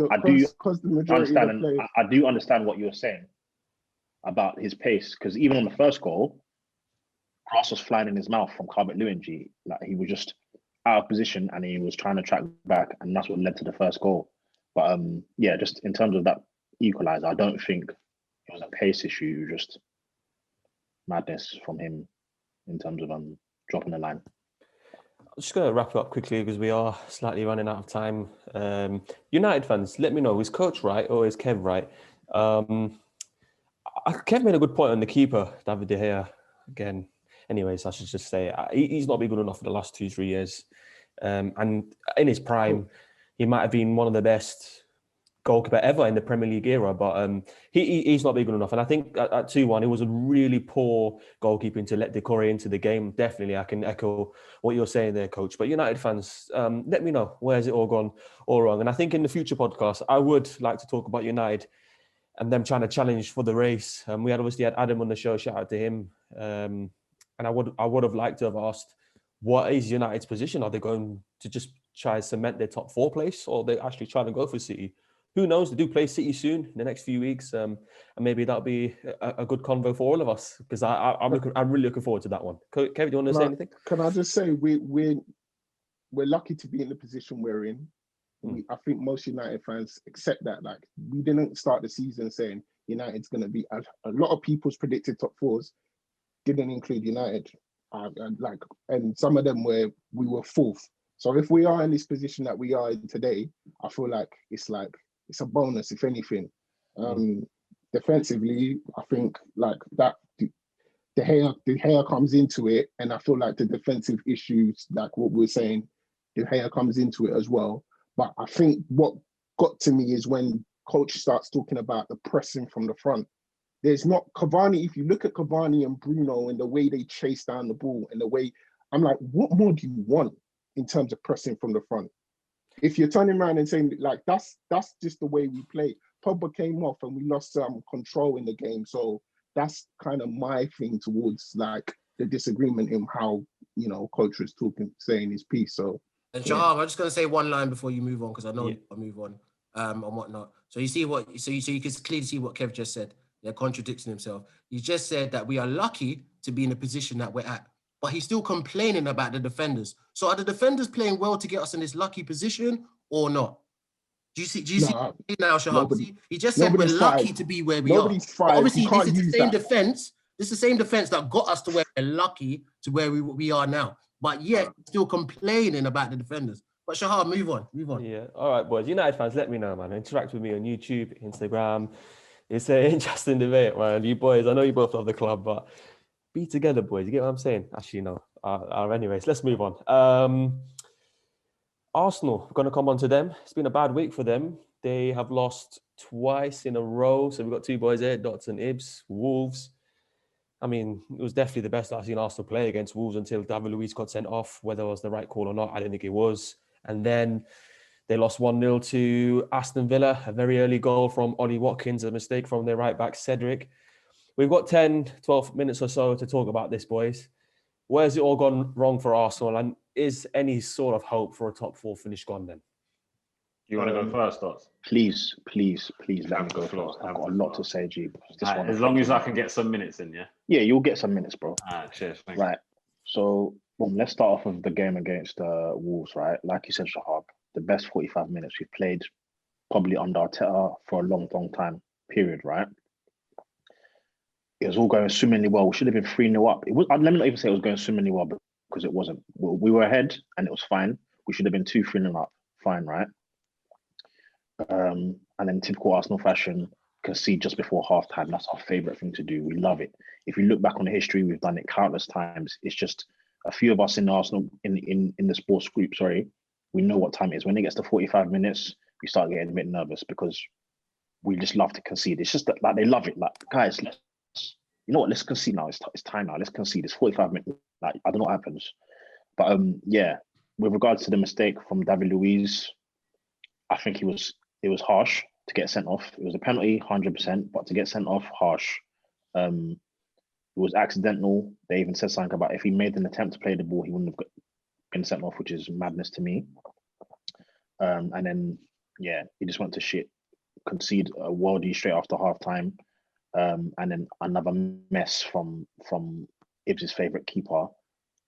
do understand what you're saying about his pace, because even on the first goal, Cross was flying in his mouth from Calvert-Lewin. Like, he was just out of position and he was trying to track back, and that's what led to the first goal. But just in terms of that equaliser, I don't think it was a pace issue, just madness from him in terms of dropping the line. I'm just going to wrap it up quickly because we are slightly running out of time. United fans, let me know, is Coach right or is Kev right? Kev made a good point on the keeper, David De Gea. Again, anyways, I should just say he's not been good enough for the last 2-3 years. And in his prime, he might have been one of the best goalkeeper ever in the Premier League era, but he's not been good enough. And I think at 2-1, it was a really poor goalkeeping to let Decore into the game. Definitely, I can echo what you're saying there, Coach. But United fans, let me know, where's it all gone all wrong? And I think in the future podcast, I would like to talk about United and them trying to challenge for the race. We had Adam on the show, shout out to him. And I would have liked to have asked, what is United's position? Are they going to just try to cement their top 4 place, or are they actually trying to go for City? Who knows? They do play City soon in the next few weeks, and maybe that'll be a good convo for all of us, because I'm really looking forward to that one. Kevin, do you want to say anything? Can I just say we're lucky to be in the position we're in. I think most United fans accept that. Like, we didn't start the season saying United's going to be. A lot of people's predicted top 4s didn't include United, and some of them we were 4th. So if we are in this position that we are in today, I feel like it's a bonus, if anything. Defensively, I think like that the hair comes into it, and I feel like the defensive issues, like what we're saying, the hair comes into it as well. But I think what got to me is when coach starts talking about the pressing from the front. There's not Cavani. If you look at Cavani and Bruno and the way they chase down the ball and the way, I'm like, what more do you want in terms of pressing from the front? If you're turning around and saying like that's just the way we play. Pogba came off and we lost some control in the game. So that's kind of my thing towards like the disagreement in how, coach was saying his piece. So. And Shahab, I'm just going to say one line before you move on, because I know I'll move on and whatnot. So you see so you can clearly see what Kev just said. They're contradicting himself. He just said that we are lucky to be in the position that we're at, but he's still complaining about the defenders. So are the defenders playing well to get us in this lucky position or not? Do you see Nah, now, Shahab? nobody- See, he just said we're nobody's lucky five. to be where we are. Nobody's But five. obviously, You this can't is the use same that. defense. This is the same defense that got us to where we're lucky to where we are now. But yet, still complaining about the defenders. But Shahab, move on. Yeah. All right, boys. United fans, let me know, man. Interact with me on YouTube, Instagram. It's an interesting debate, man. You boys, I know you both love the club, but be together, boys. You get what I'm saying? Actually, no. Anyways, let's move on. Arsenal, we're going to come on to them. It's been a bad week for them. They have lost twice in a row. So we've got two boys here, Dots and Ibs, Wolves. I mean, it was definitely the best I've seen Arsenal play against Wolves until David Luiz got sent off. Whether it was the right call or not, I don't think it was. And then they lost 1-0 to Aston Villa, a very early goal from Ollie Watkins, a mistake from their right back, Cedric. We've got 10, 12 minutes or so to talk about this, boys. Where's it all gone wrong for Arsenal? And is any sort of hope for a top 4 finish gone then? You want to go first, Dots? Please, let me Have go the floor, first. I've have got a the lot floor. to say, G. As long as I can get some minutes in, yeah? Yeah, you'll get some minutes, bro. Cheers. Thanks. Right. So, boom, let's start off with the game against Wolves, right? Like you said, Shahab, the best 45 minutes we've played probably under Arteta for a long, long time, period, right? It was all going swimmingly well. We should have been 3-0 up. Let me not even say it was going swimmingly well because it wasn't. We were ahead and it was fine. We should have been 2-3-0 up. Fine, right? And then typical Arsenal fashion, concede just before halftime. That's our favorite thing to do. We love it. If you look back on the history, we've done it countless times. It's just a few of us in Arsenal in the sports group. Sorry, we know what time it is. When it gets to 45 minutes, we start getting a bit nervous because we just love to concede. It's just that, like, they love it. Like, guys, you know what? Let's concede now. It's time now. Let's concede. It's 45 minutes. Like, I don't know what happens, but yeah. With regards to the mistake from David Luiz, I think it was harsh to get sent off. It was a penalty, 100%, but to get sent off, harsh. It was accidental. They even said something about if he made an attempt to play the ball, he wouldn't have been sent off, which is madness to me. And then, yeah, he just went to shit, concede a worldie straight after halftime. And then another mess from Ibs' favourite keeper,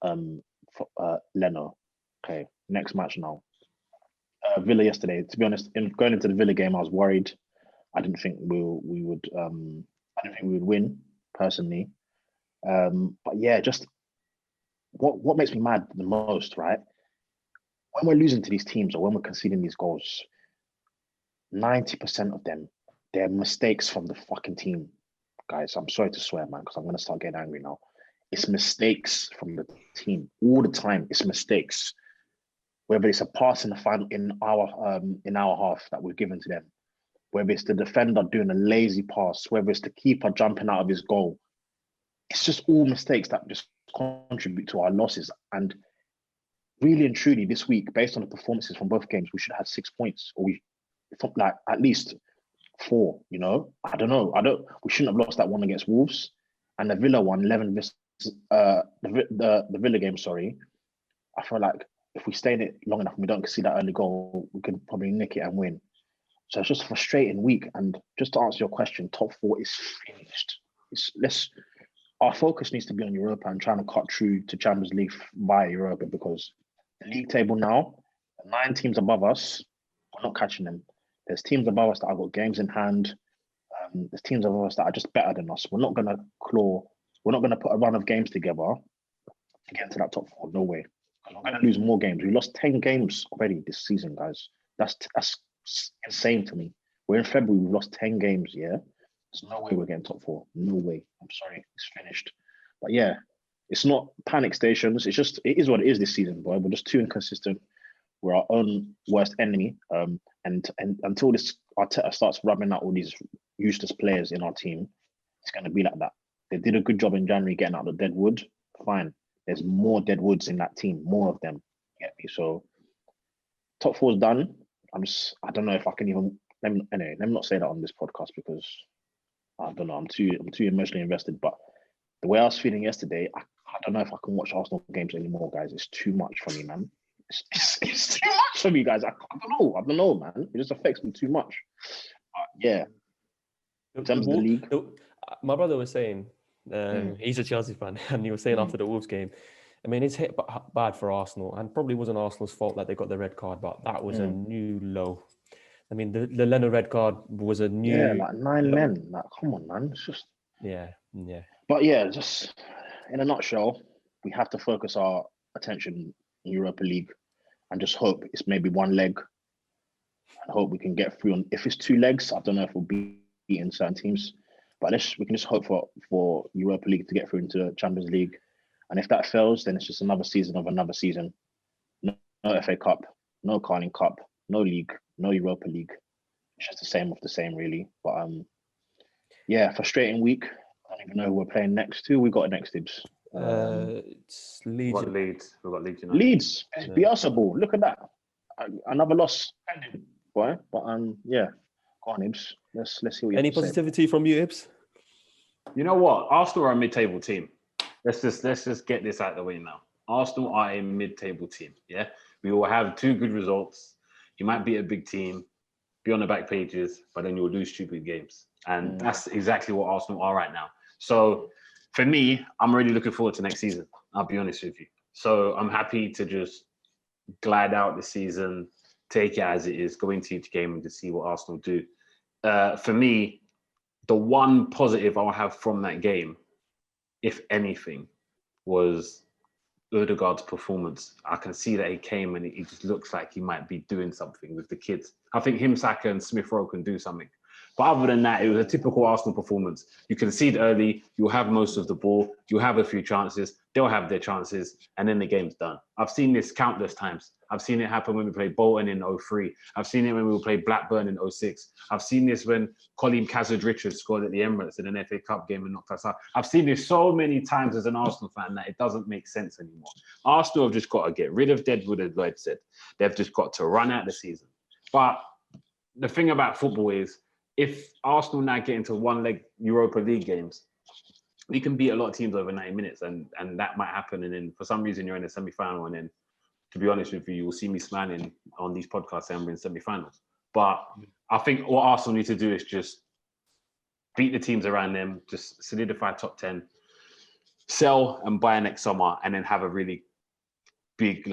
Leno. Okay, next match now. Villa yesterday. To be honest, going into the Villa game, I was worried. I didn't think we would win personally. But yeah, just what makes me mad the most, right? When we're losing to these teams or when we're conceding these goals, 90% of them, they're mistakes from the fucking team. Guys, I'm sorry to swear, man, because I'm gonna start getting angry now. It's mistakes from the team all the time. It's mistakes. Whether it's a pass in the final in our half that we're given to them, whether it's the defender doing a lazy pass, whether it's the keeper jumping out of his goal, it's just all mistakes that just contribute to our losses. And really and truly, this week, based on the performances from both games, we should have had 6 points, or like at least 4. You know, I don't know. We shouldn't have lost that one against Wolves, and the Villa one, 11 the Villa game. Sorry, I feel like if we stay in it long enough and we don't see that early goal, we could probably nick it and win. So it's just a frustrating week. And just to answer your question, top 4 is finished. Our focus needs to be on Europa and trying to cut through to Champions League via Europa, because the league table now, the 9 teams above us, we're not catching them. There's teams above us that have got games in hand. There's teams above us that are just better than us. We're not going to We're not going to put a run of games together to get into that top 4. No way. We're going to lose more games. We lost 10 games already this season, guys. That's insane to me. We're in February. We've lost 10 games. Yeah, there's no way we're getting top 4. No way. I'm sorry. It's finished. But yeah, it's not panic stations. It is what it is this season, boy. We're just too inconsistent. We're our own worst enemy. And until this Arteta starts rubbing out all these useless players in our team, it's going to be like that. They did a good job in January getting out the dead wood. Fine. There's more dead woods in that team, more of them. You get me? So top 4's done. I don't know if I can even, let me not say that on this podcast because I don't know, I'm too emotionally invested. But the way I was feeling yesterday, I don't know if I can watch Arsenal games anymore, guys. It's too much for me, man. It's too much for me, guys. I don't know, man. It just affects me too much. Yeah. In terms of the league. My brother was saying, he's a Chelsea fan, and he was saying after the Wolves game, I mean, it's hit bad for Arsenal, and probably wasn't Arsenal's fault that they got the red card, but that was a new low. I mean, the Leno red card was a new. Yeah, like 9 men. Like, come on, man. It's just. Yeah. But yeah, just in a nutshell, we have to focus our attention in Europa League and just hope it's maybe one leg. I hope we can get through. If it's 2 legs, I don't know if we'll be beating certain teams, but we can just hope for Europa League to get through into the Champions League. And if that fails, then it's just another season of another season. No FA Cup, no Carling Cup, no league, no Europa League. It's just the same of the same, really. But yeah, frustrating week. I don't even know who we're playing next to. We got next Ibs. It's We've Leeds. got Leeds. We've got Leeds United. Leeds, Bielsa ball. Look at that. Another loss, boy. But yeah, go on, Ibs. Let's see what you Any have to say. positivity from you, Ibs? You know what? Arsenal are a mid-table team. Let's just get this out of the way now. Arsenal are a mid-table team. Yeah, we will have 2 good results. You might beat a big team, be on the back pages, but then you'll lose stupid games, and that's exactly what Arsenal are right now. So, for me, I'm really looking forward to next season. I'll be honest with you. So I'm happy to just glide out the season, take it as it is, go into each game and just see what Arsenal do. For me, the one positive I'll have from that game, if anything, was Odegaard's performance. I can see that he came and he just looks like he might be doing something with the kids. I think him, Saka and Smith Rowe can do something. But other than that, it was a typical Arsenal performance. You concede early, you'll have most of the ball, you'll have a few chances, they'll have their chances, and then the game's done. I've seen this countless times. I've seen it happen when we played Bolton in 03. I've seen it when we played Blackburn in 06. I've seen this when Colin Kazard-Richards scored at the Emirates in an FA Cup game and knocked us out. I've seen this so many times as an Arsenal fan that it doesn't make sense anymore. Arsenal have just got to get rid of Deadwood, as Lloyd said. They've just got to run out the season. But the thing about football is, if Arsenal now get into 1-leg Europa League games, we can beat a lot of teams over 90 minutes, and that might happen. And then for some reason you're in a semi-final, and then, to be honest with you, you will see me smiling on these podcasts saying we're in semi-finals. But I think what Arsenal need to do is just beat the teams around them, just solidify top 10, sell and buy next summer, and then have a really big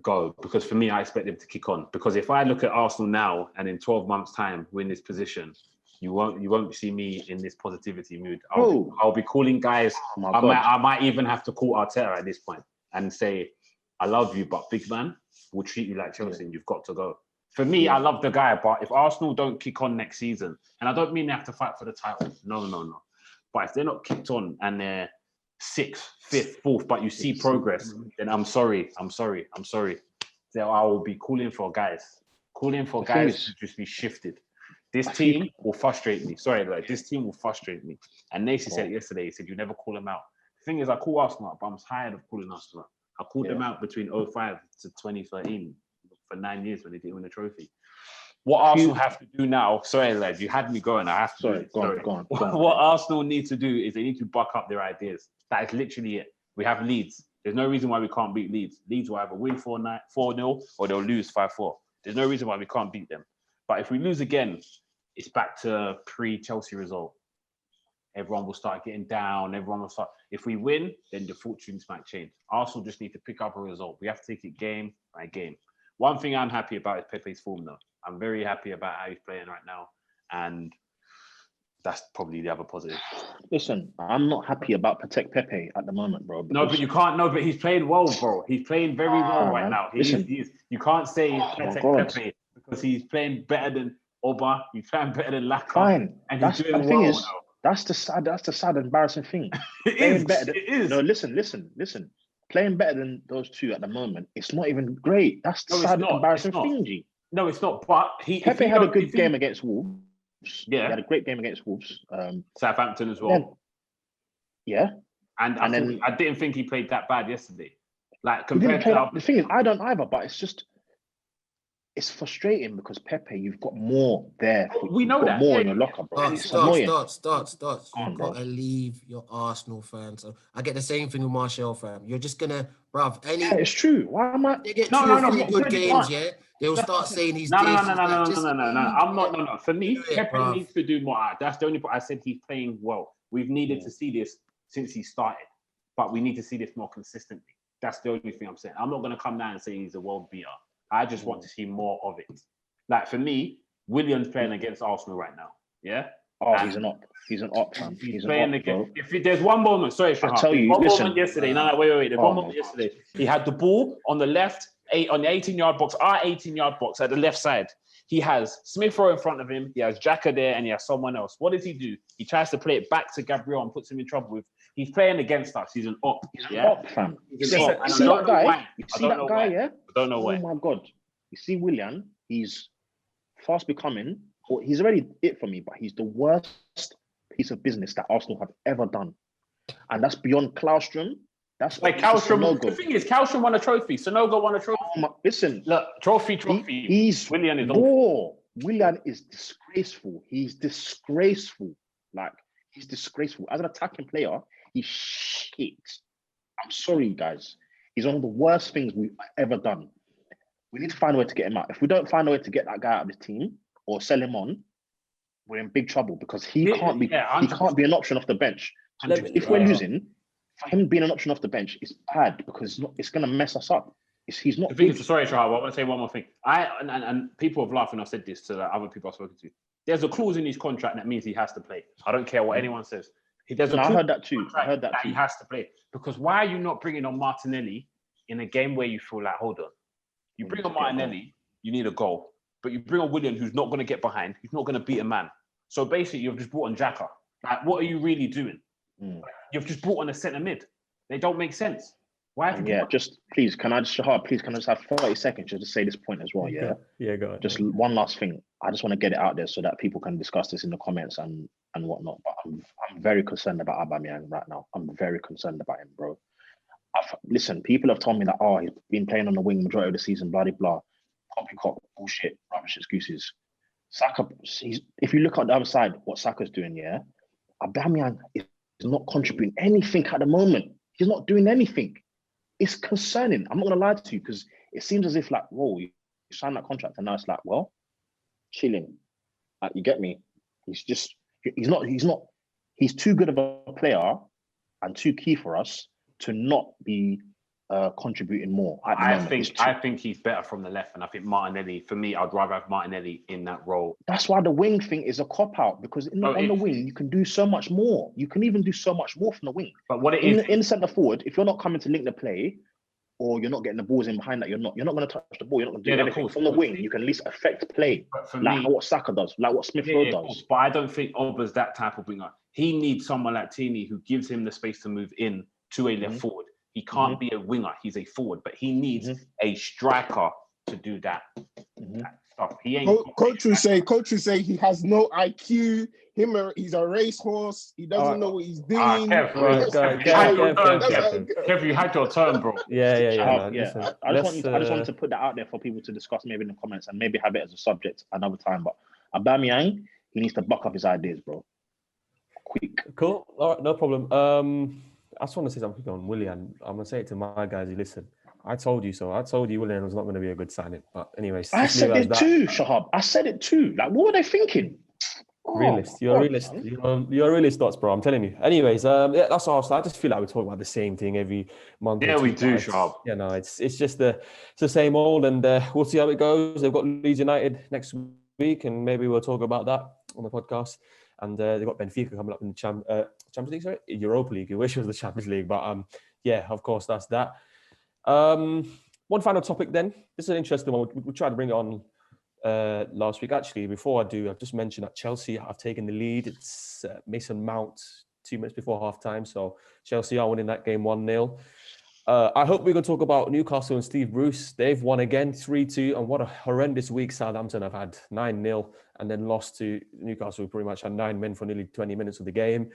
go. Because for me, I expect them to kick on. Because if I look at Arsenal now and in 12 months' time we're in this position, you won't see me in this positivity mood. I'll be calling guys. I might even have to call Arteta at this point and say, I love you, but big man, we'll treat you like Chelsea and you've got to go. For me, I love the guy, but if Arsenal don't kick on next season, and I don't mean they have to fight for the title, no. But if they're not kicked on and they're 6th, 5th, 4th, but you see progress, then I'm sorry. So I will be calling for guys to just be shifted. This team will frustrate me. This team will frustrate me. And Nacy said it yesterday. He said, you never call them out. The thing is, I call Arsenal out, but I'm tired of calling Arsenal out. I called them out between 05 to 2013 for 9 years when they didn't win a trophy. What Arsenal have to do now, lad, you had me going. I have to. Go on. What Arsenal need to do is they need to buck up their ideas. That is literally it. We have Leeds. There's no reason why we can't beat Leeds. Leeds will either win 4-0 or they'll lose 5-4. There's no reason why we can't beat them. But if we lose again, it's back to pre-Chelsea result. Everyone will start getting down. If we win, then the fortunes might change. Arsenal just need to pick up a result. We have to take it game by game. One thing I'm happy about is Pepe's form, though. I'm very happy about how he's playing right now. And that's probably the other positive. Listen, I'm not happy about Protect Pepe at the moment, bro. No, but you can't. No, but he's playing well, bro. He's playing very well right now. You can't say Protect Pepe because he's playing better than Oba. He's playing better than Laka. Fine. And That's he's doing the thing well is, now. that's the sad, embarrassing thing. It is. No, listen. Playing better than those two at the moment, it's not even great. That's the sad, embarrassing thing, G. No, it's not. But Pepe had a good game against Wolves. Yeah. He had a great game against Wolves. Southampton as well. Yeah. And I didn't think he played that bad yesterday. Like compared to the thing is, I don't either, but it's frustrating because Pepe, you've got more there. We know that. More in your locker, bro. It's annoying. Starts. You've got to leave your Arsenal fans. I get the same thing with Martial, fam. You're just gonna, bruv. It's true. Why am I? They get two or three good games, yeah. They'll start saying he's No. I'm not. No. For me, Pepe needs to do more. That's the only point. I said he's playing well. We've needed to see this since he started, but we need to see this more consistently. That's the only thing I'm saying. I'm not gonna come down and say he's a world beater. I just want to see more of it. Like for me, Willian's playing against Arsenal right now. Yeah. Oh, he's an op. He's an op, fam. He's He's an playing op, against. bro. If there's one moment, sorry, Shahab, tell you, one listen. moment yesterday. No, wait. There's Oh one my moment yesterday. He had the ball on the left, on the 18-yard box, our 18-yard box at the left side. He has Smith Rowe in front of him. He has Xhaka there, and he has someone else. What does he do? He tries to play it back to Gabriel and puts him in trouble with. He's playing against us. He's an op. He's an op, fam. He's an op. You see that guy? You see that guy, yeah? I don't know why. Oh my God. You see Willian? He's fast becoming, or he's already it for me, but he's the worst piece of business that Arsenal have ever done. And that's beyond Claustrom. That's like Claustrom. The thing is, Claustrom won a trophy. Sonogo won a trophy. Listen, look, trophy. He's Willian is awful. Willian is disgraceful. He's disgraceful. Like, he's disgraceful. As an attacking player, he's shit. I'm sorry, guys. He's one of the worst things we've ever done. We need to find a way to get him out. If we don't find a way to get that guy out of the team or sell him on, we're in big trouble because he can't be an option off the bench. If we're losing, for him being an option off the bench is bad because it's going to mess us up. He's not. Sorry, Charles, I want to say one more thing. And people have laughed when I've said this to other people I've spoken to. There's a clause in his contract that means he has to play. I don't care what anyone says. I heard that too. He has to play. Because why are you not bringing on Martinelli in a game where you feel like, hold on, you bring on Martinelli, you need a goal. But you bring on Willian, who's not going to get behind, he's not going to beat a man. So basically, you've just brought on Xhaka. Like, what are you really doing? You've just brought on a centre mid. They don't make sense. Why? Just please, can I just have 30 seconds just to say this point as well? Yeah. Yeah, go ahead. Just one last thing. I just want to get it out there so that people can discuss this in the comments and whatnot. But I'm very concerned about Aubameyang right now. I'm very concerned about him, bro. Listen, people have told me that he's been playing on the wing majority of the season, blah blah. Poppycock, bullshit, rubbish excuses. Saka, if you look at the other side, what Saka's doing, yeah, Aubameyang is not contributing anything at the moment. He's not doing anything. It's concerning. I'm not gonna lie to you because it seems as if like, whoa, you signed that contract and now it's like, well, chilling. Like, you get me? He's too good of a player and too key for us to not be contributing more. I think he's better from the left, and I think Martinelli. For me, I'd rather have Martinelli in that role. That's why the wing thing is a cop out because on the wing you can do so much more. You can even do so much more from the wing. But what in centre forward, if you're not coming to link the play, or you're not getting the balls in behind that, you're not going to touch the ball. You're not going to do anything from the wing. You can at least affect play, what Saka does, like what Smith Rowe does. But I don't think Oba's that type of winger. He needs someone like Tini who gives him the space to move in to a left forward. He can't be a winger. He's a forward, but he needs a striker to do that stuff. He ain't. Coach will say he has no IQ. He's a racehorse. He doesn't know what he's doing. Kev, you had your turn, bro. Yeah. I just wanted to put that out there for people to discuss maybe in the comments and maybe have it as a subject another time. But Aubameyang, he needs to buck up his ideas, bro. Quick. Cool. All right, no problem. I just want to say something on Willian. I'm going to say it to my guys who listen. I told you so. I told you Willian was not going to be a good signing. But anyways. I said it too, Shahab. I said it too. Like, what were they thinking? Realist. You're a realist. You're a realist, thoughts, bro. I'm telling you. Anyways, that's all. I just feel like we talk about the same thing every month. Yeah, we do, Shahab. Yeah, no, it's just the same old, and we'll see how it goes. They've got Leeds United next week, and maybe we'll talk about that on the podcast. And they've got Benfica coming up in the Champions League, sorry? Europa League. You wish it was the Champions League. But yeah, of course, that's that. One final topic then. This is an interesting one. We tried to bring it on last week. Actually, before I do, I've just mentioned that Chelsea have taken the lead. It's Mason Mount 2 minutes before halftime. So Chelsea are winning that game 1-0. I hope we can talk about Newcastle and Steve Bruce. They've won again 3-2, and what a horrendous week Southampton have had. 9-0, and then lost to Newcastle, who pretty much had 9 men for nearly 20 minutes of the game.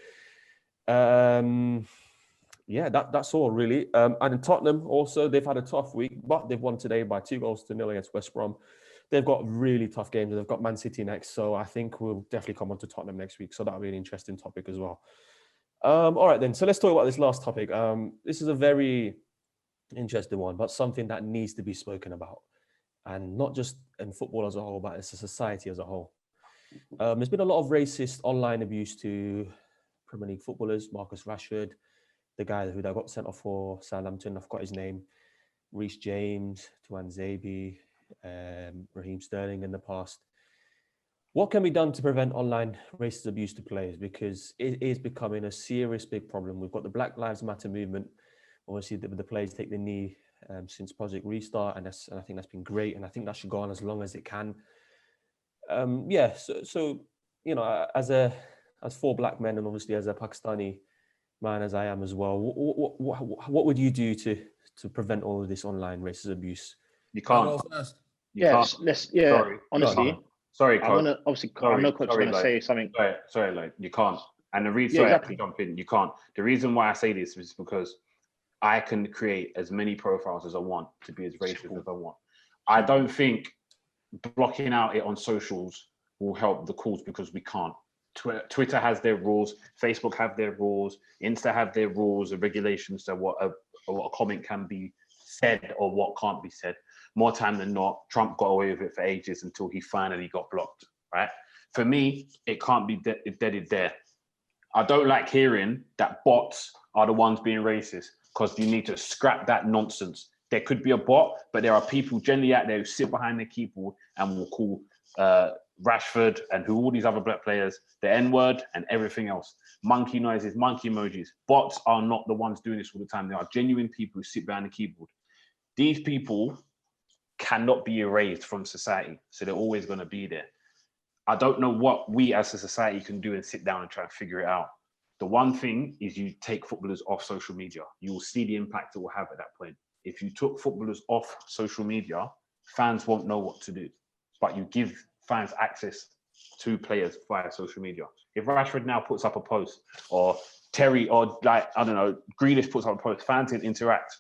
Yeah, that's all really. And in Tottenham also, they've had a tough week, but they've won today by 2-0 against West Brom. They've got really tough games. They've got Man City next, so I think we'll definitely come on to Tottenham next week. So that'll be an interesting topic as well. All right then, so let's talk about this last topic. This is a very interesting one, but something that needs to be spoken about, and not just in football as a whole, but as a society as a whole. There's been a lot of racist online abuse to Premier League footballers. Marcus Rashford, the guy who got sent off for Southampton, I've got his name, Reece James, Tuan Zabi, Raheem Sterling in the past. What can be done to prevent online racist abuse to players? Because it is becoming a serious big problem. We've got the Black Lives Matter movement. Obviously, the players take the knee since Project Restart, and I think that's been great, and I think that should go on as long as it can. So you know, as 4 black men, and obviously as a Pakistani man as I am as well, what would you do to prevent all of this online racist abuse? You can't. I'll go first. You can't. Sorry, honestly. Sorry, I coach. want to obviously. I know coach is going to say something. Sorry, like you can't. And the reason, Yeah, sorry, exactly. I jump in. You can't. The reason why I say this is because I can create as many profiles as I want to be as racist as I want. I don't think blocking out it on socials will help the cause because we can't. Twitter has their rules. Facebook have their rules. Insta have their rules and regulations to what a comment can be said or what can't be said. More time than not, Trump got away with it for ages until he finally got blocked, right? For me, it can't be deaded there. I don't like hearing that bots are the ones being racist because you need to scrap that nonsense. There could be a bot, but there are people generally out there who sit behind their keyboard and will call Rashford and all these other black players the N-word and everything else. Monkey noises, monkey emojis. Bots are not the ones doing this all the time. They are genuine people who sit behind the keyboard. These people cannot be erased from society, so they're always going to be there. I don't know what we as a society can do and sit down and try and figure it out. The one thing is you take footballers off social media. You will see the impact it will have at that point. If you took footballers off social media, fans won't know what to do, but you give fans access to players via social media. If Rashford now puts up a post, or Terry, or like, I don't know, Grealish puts up a post, fans can interact.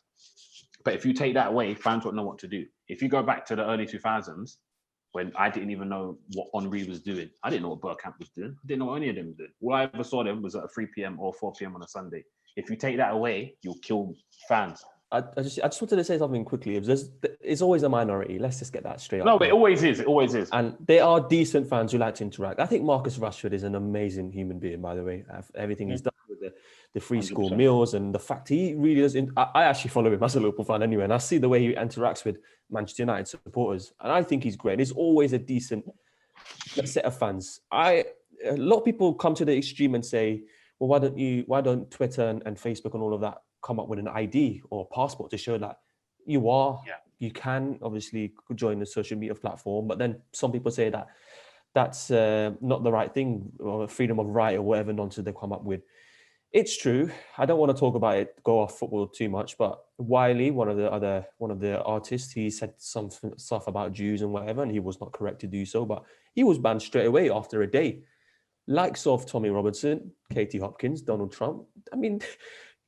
But if you take that away, fans won't know what to do. If you go back to the early 2000s, when I didn't even know what Henry was doing, I didn't know what Bergkamp was doing. I didn't know what any of them was doing. All I ever saw them was at 3 p.m. or 4 p.m. on a Sunday. If you take that away, you'll kill fans. I just wanted to say something quickly. It's always a minority. Let's just get that straight up. No, but it always is. It always is. And there are decent fans who like to interact. I think Marcus Rashford is an amazing human being, by the way. Everything he's done with the free school 100%. meals and the fact he really does. I actually follow him as a Liverpool fan anyway, and I see the way he interacts with Manchester United supporters, and I think he's great. He's always a decent set of fans. A lot of people come to the extreme and say, well, why don't Twitter and Facebook and all of that come up with an ID or passport to show that you can obviously join the social media platform, but then some people say that that's not the right thing, or freedom of right or whatever nonsense they come up with. It's true. I don't want to talk about it, go off football too much, but Wiley, one of the artists, he said some stuff about Jews and whatever, and he was not correct to do so, but he was banned straight away after a day. Likes of Tommy Robertson, Katie Hopkins, Donald Trump. I mean,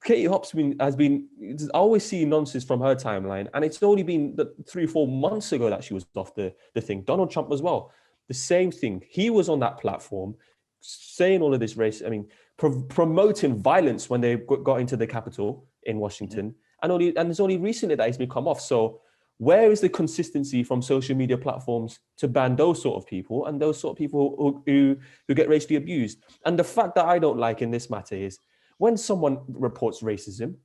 Katie Hopkins I always see nonsense from her timeline, and it's only been 3 or 4 months ago that she was off the thing. Donald Trump as well, the same thing. He was on that platform saying all of this race, promoting violence when they got into the Capitol in Washington, and it's only recently that he's been come off. So where is the consistency from social media platforms to ban those sort of people and those sort of people who get racially abused? And the fact that I don't like in this matter is, when someone reports racism,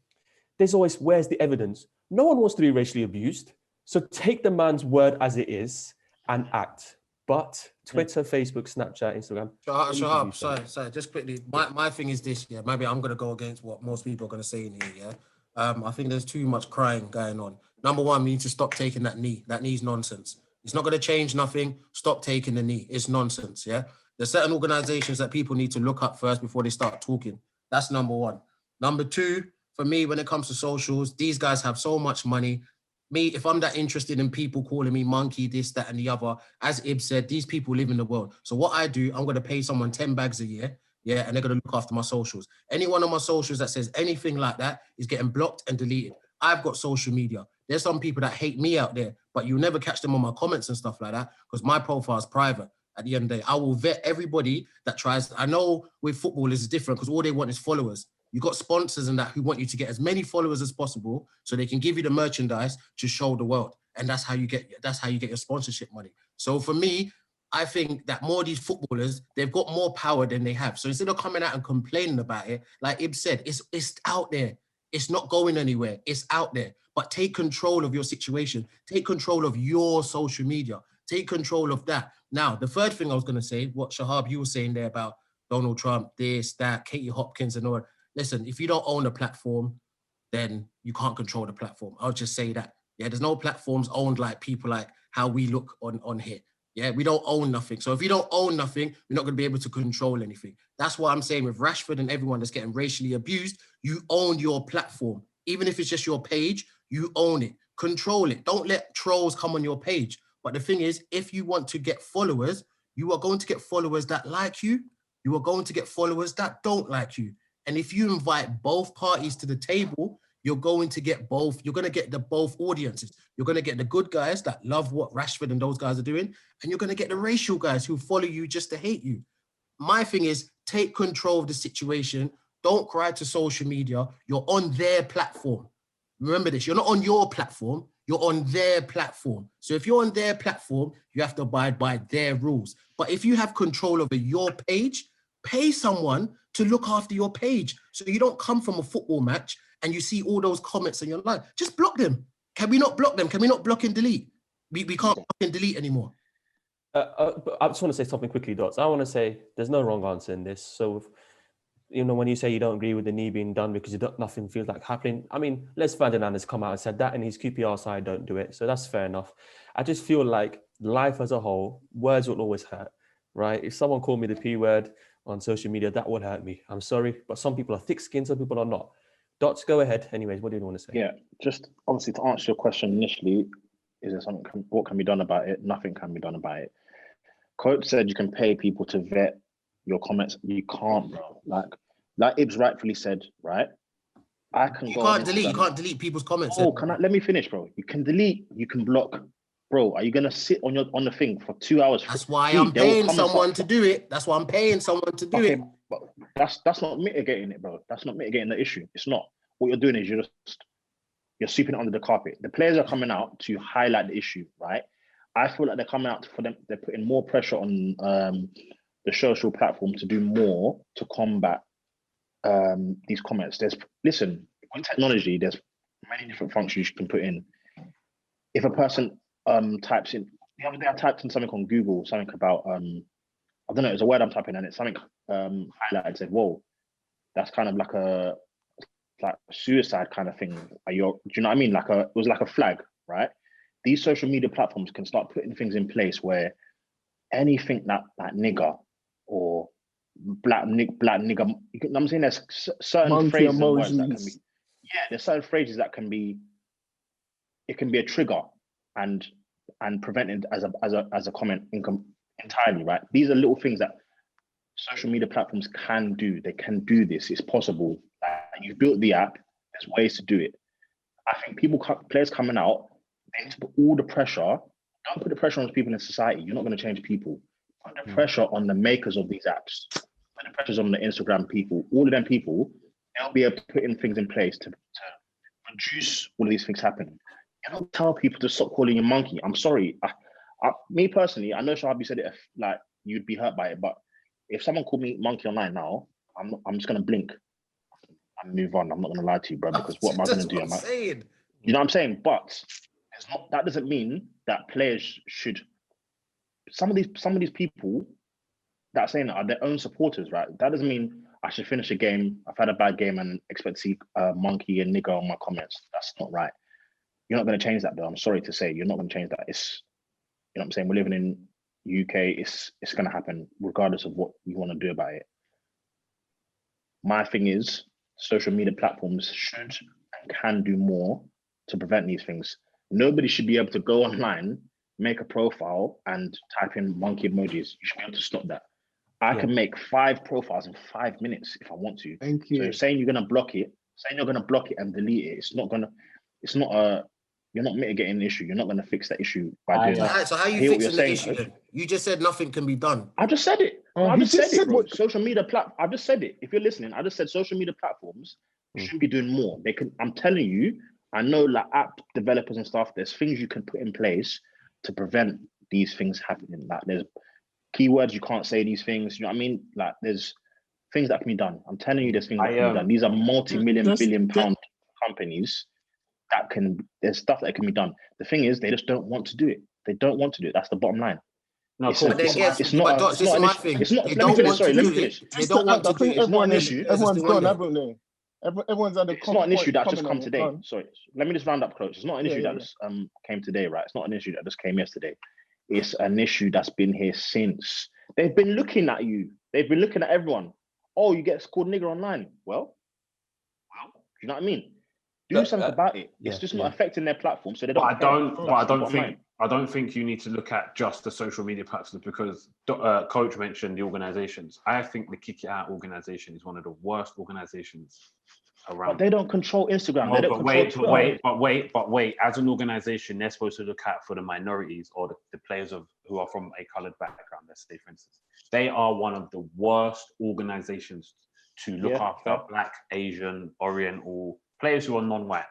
there's always, where's the evidence? No one wants to be racially abused. So take the man's word as it is and act. But Twitter, Facebook, Snapchat, Instagram. Shut up. Sorry, just quickly. My thing is this, yeah. Maybe I'm going to go against what most people are going to say in here, yeah. I think there's too much crying going on. Number one, we need to stop taking that knee. That knee's nonsense. It's not going to change nothing. Stop taking the knee. It's nonsense, yeah. There's certain organizations that people need to look up first before they start talking. That's number one. Number two, for me, when it comes to socials, these guys have so much money. Me, if I'm that interested in people calling me monkey, this, that, and the other, as Ib said, these people live in the world. So what I do, I'm going to pay someone 10 bags a year, yeah, and they're going to look after my socials. Anyone on my socials that says anything like that is getting blocked and deleted. I've got social media. There's some people that hate me out there, but you'll never catch them on my comments and stuff like that because my profile is private. At the end of the day, I will vet everybody that tries. I know with footballers it's different because all they want is followers. You got sponsors and that who want you to get as many followers as possible so they can give you the merchandise to show the world. And that's how you get your sponsorship money. So for me, I think that more of these footballers, they've got more power than they have. So instead of coming out and complaining about it, like Ib said, it's out there. It's not going anywhere. It's out there. But take control of your situation. Take control of your social media. Take control of that. Now, the third thing I was going to say, what Shahab, you were saying there about Donald Trump, this, that, Katie Hopkins and all that. Listen, if you don't own a platform, then you can't control the platform. I'll just say that. Yeah, there's no platforms owned like people like how we look on here. Yeah, we don't own nothing. So if you don't own nothing, you're not going to be able to control anything. That's what I'm saying with Rashford and everyone that's getting racially abused. You own your platform. Even if it's just your page, you own it. Control it. Don't let trolls come on your page. But the thing is, if you want to get followers, you are going to get followers that like you. You are going to get followers that don't like you. And if you invite both parties to the table, you're going to get both. You're going to get the both audiences. You're going to get the good guys that love what Rashford and those guys are doing, and you're going to get the racial guys who follow you just to hate you. My thing is, take control of the situation. Don't cry to social media. You're on their platform. Remember this, you're not on your platform, you're on their platform. So if you're on their platform, you have to abide by their rules. But if you have control over your page, pay someone to look after your page. So you don't come from a football match and you see all those comments in your life. Just block them. Can we not block them? Can we not block and delete? We can't block and delete anymore. But I just want to say something quickly, Dots. I want to say there's no wrong answer in this. So, when you say you don't agree with the knee being done because nothing feels like happening, I mean, Les Ferdinand has come out and said that, and his QPR side don't do it. So that's fair enough. I just feel like life as a whole, words will always hurt, right? If someone called me the P word on social media, that would hurt me. I'm sorry, but some people are thick-skinned, some people are not. Dots, go ahead. Anyways, what do you want to say? Yeah, just obviously to answer your question initially, is there something, what can be done about it? Nothing can be done about it. Coach said you can pay people to vet your comments. You can't, bro. Like Ibs rightfully said, right? I can go on Instagram. You can't delete people's comments. Oh, let me finish, bro. You can delete, you can block. Bro, are you gonna sit on the thing for 2 hours? That's why I'm paying someone to do it. That's why I'm paying someone to do it. But that's not mitigating it, bro. That's not mitigating the issue. It's not. What you're doing is you're sweeping it under the carpet. The players are coming out to highlight the issue, right? I feel like they're coming out for them. They're putting more pressure on the social platform to do more to combat these comments. Listen, on technology, there's many different functions you can put in. If a person types in, the other day I typed in something on Google, something about I don't know, it's a word I'm typing and it's something highlighted, said, whoa, that's kind of like a suicide kind of thing. Do you know what I mean? It was like a flag, right? These social media platforms can start putting things in place where anything that nigger or black nigger, you know what I'm saying? There's certain Monkey phrases and words that can emojis. be, there's certain phrases that can be, it can be a trigger and prevent it as a comment entirely, right? These are little things that social media platforms can do. They can do this. It's possible. You've built the app. There's ways to do it. I think players coming out, they need to put all the pressure. Don't put the pressure on people in society. You're not going to change people. Put the pressure on the makers of these apps. Put the pressures on the Instagram people. All of them people, they'll be able to put in things in place to reduce all of these things happening. You don't tell people to stop calling you monkey. I'm sorry. Me personally, I know Shahabi said it like you'd be hurt by it, but if someone called me monkey online now, I'm just gonna blink and move on. I'm not gonna lie to you, bro, because what am I gonna do? You know what I'm saying? But that doesn't mean that players should. Some of these people that are saying that are their own supporters, right? That doesn't mean I should finish a game. I've had a bad game and expect to see monkey and nigger on my comments. That's not right. You're not going to change that, though. I'm sorry to say, you're not going to change that. It's, you know what I'm saying? We're living in UK. It's going to happen regardless of what you want to do about it. My thing is, social media platforms should and can do more to prevent these things. Nobody should be able to go online, make a profile, and type in monkey emojis. You should be able to stop that. I can make 5 profiles in 5 minutes if I want to. Thank you. So saying you're going to block it, and delete it, you're not mitigating the issue. You're not going to fix that issue by doing that. So how are you fixing the issue then? You just said nothing can be done. I just said it. I just said it, bro. Social media I just said it. If you're listening, I just said social media platforms should be doing more. They can. I'm telling you, I know like app developers and stuff, there's things you can put in place to prevent these things happening. Like there's keywords, you can't say these things. You know what I mean? Like there's things that can be done. I'm telling you, there's things that can be done. These are multi-million, billion-pound companies. There's stuff that can be done. The thing is, they just don't want to do it. They don't want to do it. That's the bottom line. No, It's, cool. But then guess, it's not. but A, Doc, it's this not is an my issue. thing. It's not. They Let me don't finish. want Sorry, to let me do it. finish. They don't want to I do think it. It's not an everyone issue. everyone's It's gone, the haven't they? Everyone's had a It's not an issue that just comment come on it, today. gone. Sorry, let me just round up, Coach. It's not an issue Yeah, that just came today, right? It's not an issue that just came yesterday. It's an issue that's been here since. They've been looking at you. They've been looking at everyone. Oh, you get called nigger online. Well, do you know what I mean? Do something about it. It's just not affecting their platform, so they don't. I don't think you need to look at just the social media platforms because Coach mentioned the organizations. I think the Kick It Out organization is one of the worst organizations around. But they don't control Instagram. No, They don't but wait. As an organization, they're supposed to look out for the minorities or the players who are from a colored background. Let's say, for instance, they are one of the worst organizations to look after Black, Asian, Oriental players who are non-white.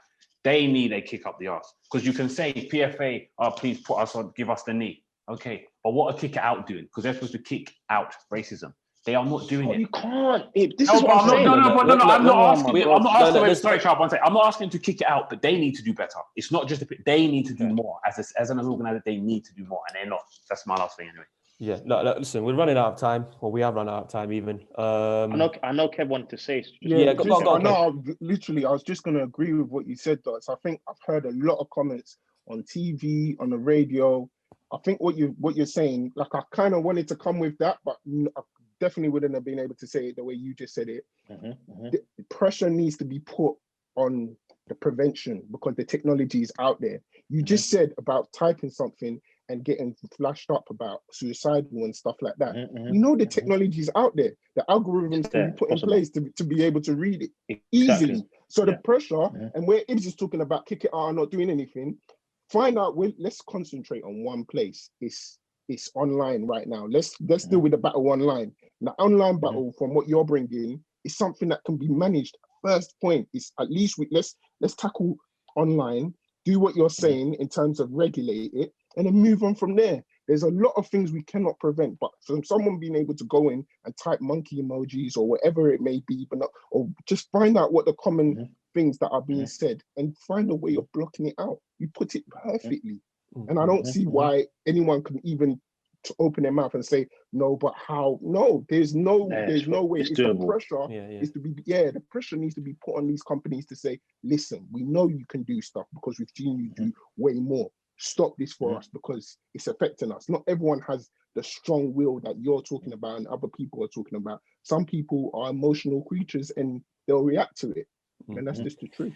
They need a kick up the arse because you can say PFA, please put us on, give us the knee. Okay, but what are Kick It Out doing? Because they're supposed to kick out racism. They are not doing it. You can't. This is what I'm saying. I'm not asking. Sorry, Charles. I'm not asking to kick it out, but they need to do better. It's not just they need to do more as an organizer. They need to do more, and they're not. That's my last thing, anyway. Yeah, no, listen, we're running out of time, or we have run out of time even. I know Kev wanted to say. Go, I was just going to agree with what you said, Dots. I think I've heard a lot of comments on TV, on the radio. I think what you're saying, like I kind of wanted to come with that, but I definitely wouldn't have been able to say it the way you just said it. The pressure needs to be put on the prevention because the technology is out there. You just said about typing something and getting flashed up about suicidal and stuff like that. We know the technology is out there. The algorithms can be put in place to be able to read it easily. So the pressure, and where Ibs is talking about kick it out and not doing anything, find out, let's concentrate on one place. It's online right now. Let's deal with the battle online. The online battle, from what you're bringing, is something that can be managed. First point is at least let's tackle online, do what you're saying in terms of regulate it, and then move on from there. There's a lot of things we cannot prevent, but from someone being able to go in and type monkey emojis or whatever it may be, or just find out what the common things that are being said and find a way of blocking it out. You put it perfectly. And I don't see why anyone can even open their mouth and say, no, but how? No, there's no way. It's the pressure is to be, the pressure needs to be put on these companies to say, listen, we know you can do stuff because we've seen you do way more. Stop this for us because it's affecting us. Not everyone has the strong will that you're talking about and other people are talking about. Some people are emotional creatures and they'll react to it. And that's just the truth.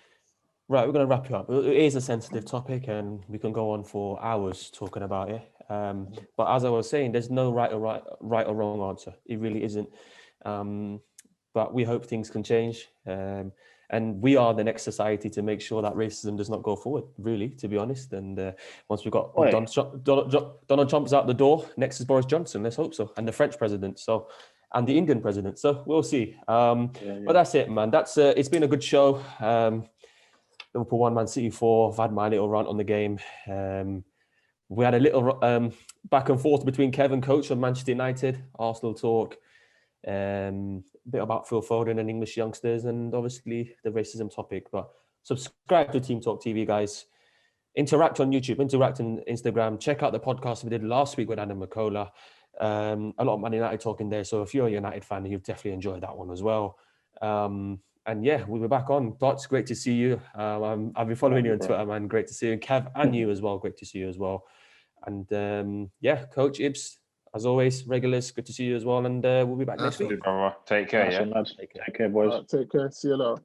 Right, we're going to wrap it up. It is a sensitive topic and we can go on for hours talking about it. But as I was saying, there's no right or wrong answer. It really isn't. But we hope things can change. And we are the next society to make sure that racism does not go forward, really, to be honest. And once we've got Donald Trump's out the door, next is Boris Johnson, let's hope so. And the French president, and the Indian president. So we'll see. But that's it, man. It's been a good show. Liverpool 1, Man City 4. I've had my little rant on the game. We had a little back and forth between Kev and Coach on Manchester United, Arsenal talk, a bit about Phil Foden and English youngsters, and obviously the racism topic. But subscribe to Team Talk TV, guys. Interact on YouTube, interact on Instagram. Check out the podcast we did last week with Adam McCullough. A lot of Man United talking there. So if you're a United fan, you've definitely enjoyed that one as well. And yeah, we'll be back on. Dots, great to see you. I've been following you on Twitter, man. Great to see you. Kev and you as well. Great to see you as well. And yeah, Coach Ibs, as always, regulars, good to see you as well. And we'll be back next week. Take care. Take care, boys. Take care. See you later.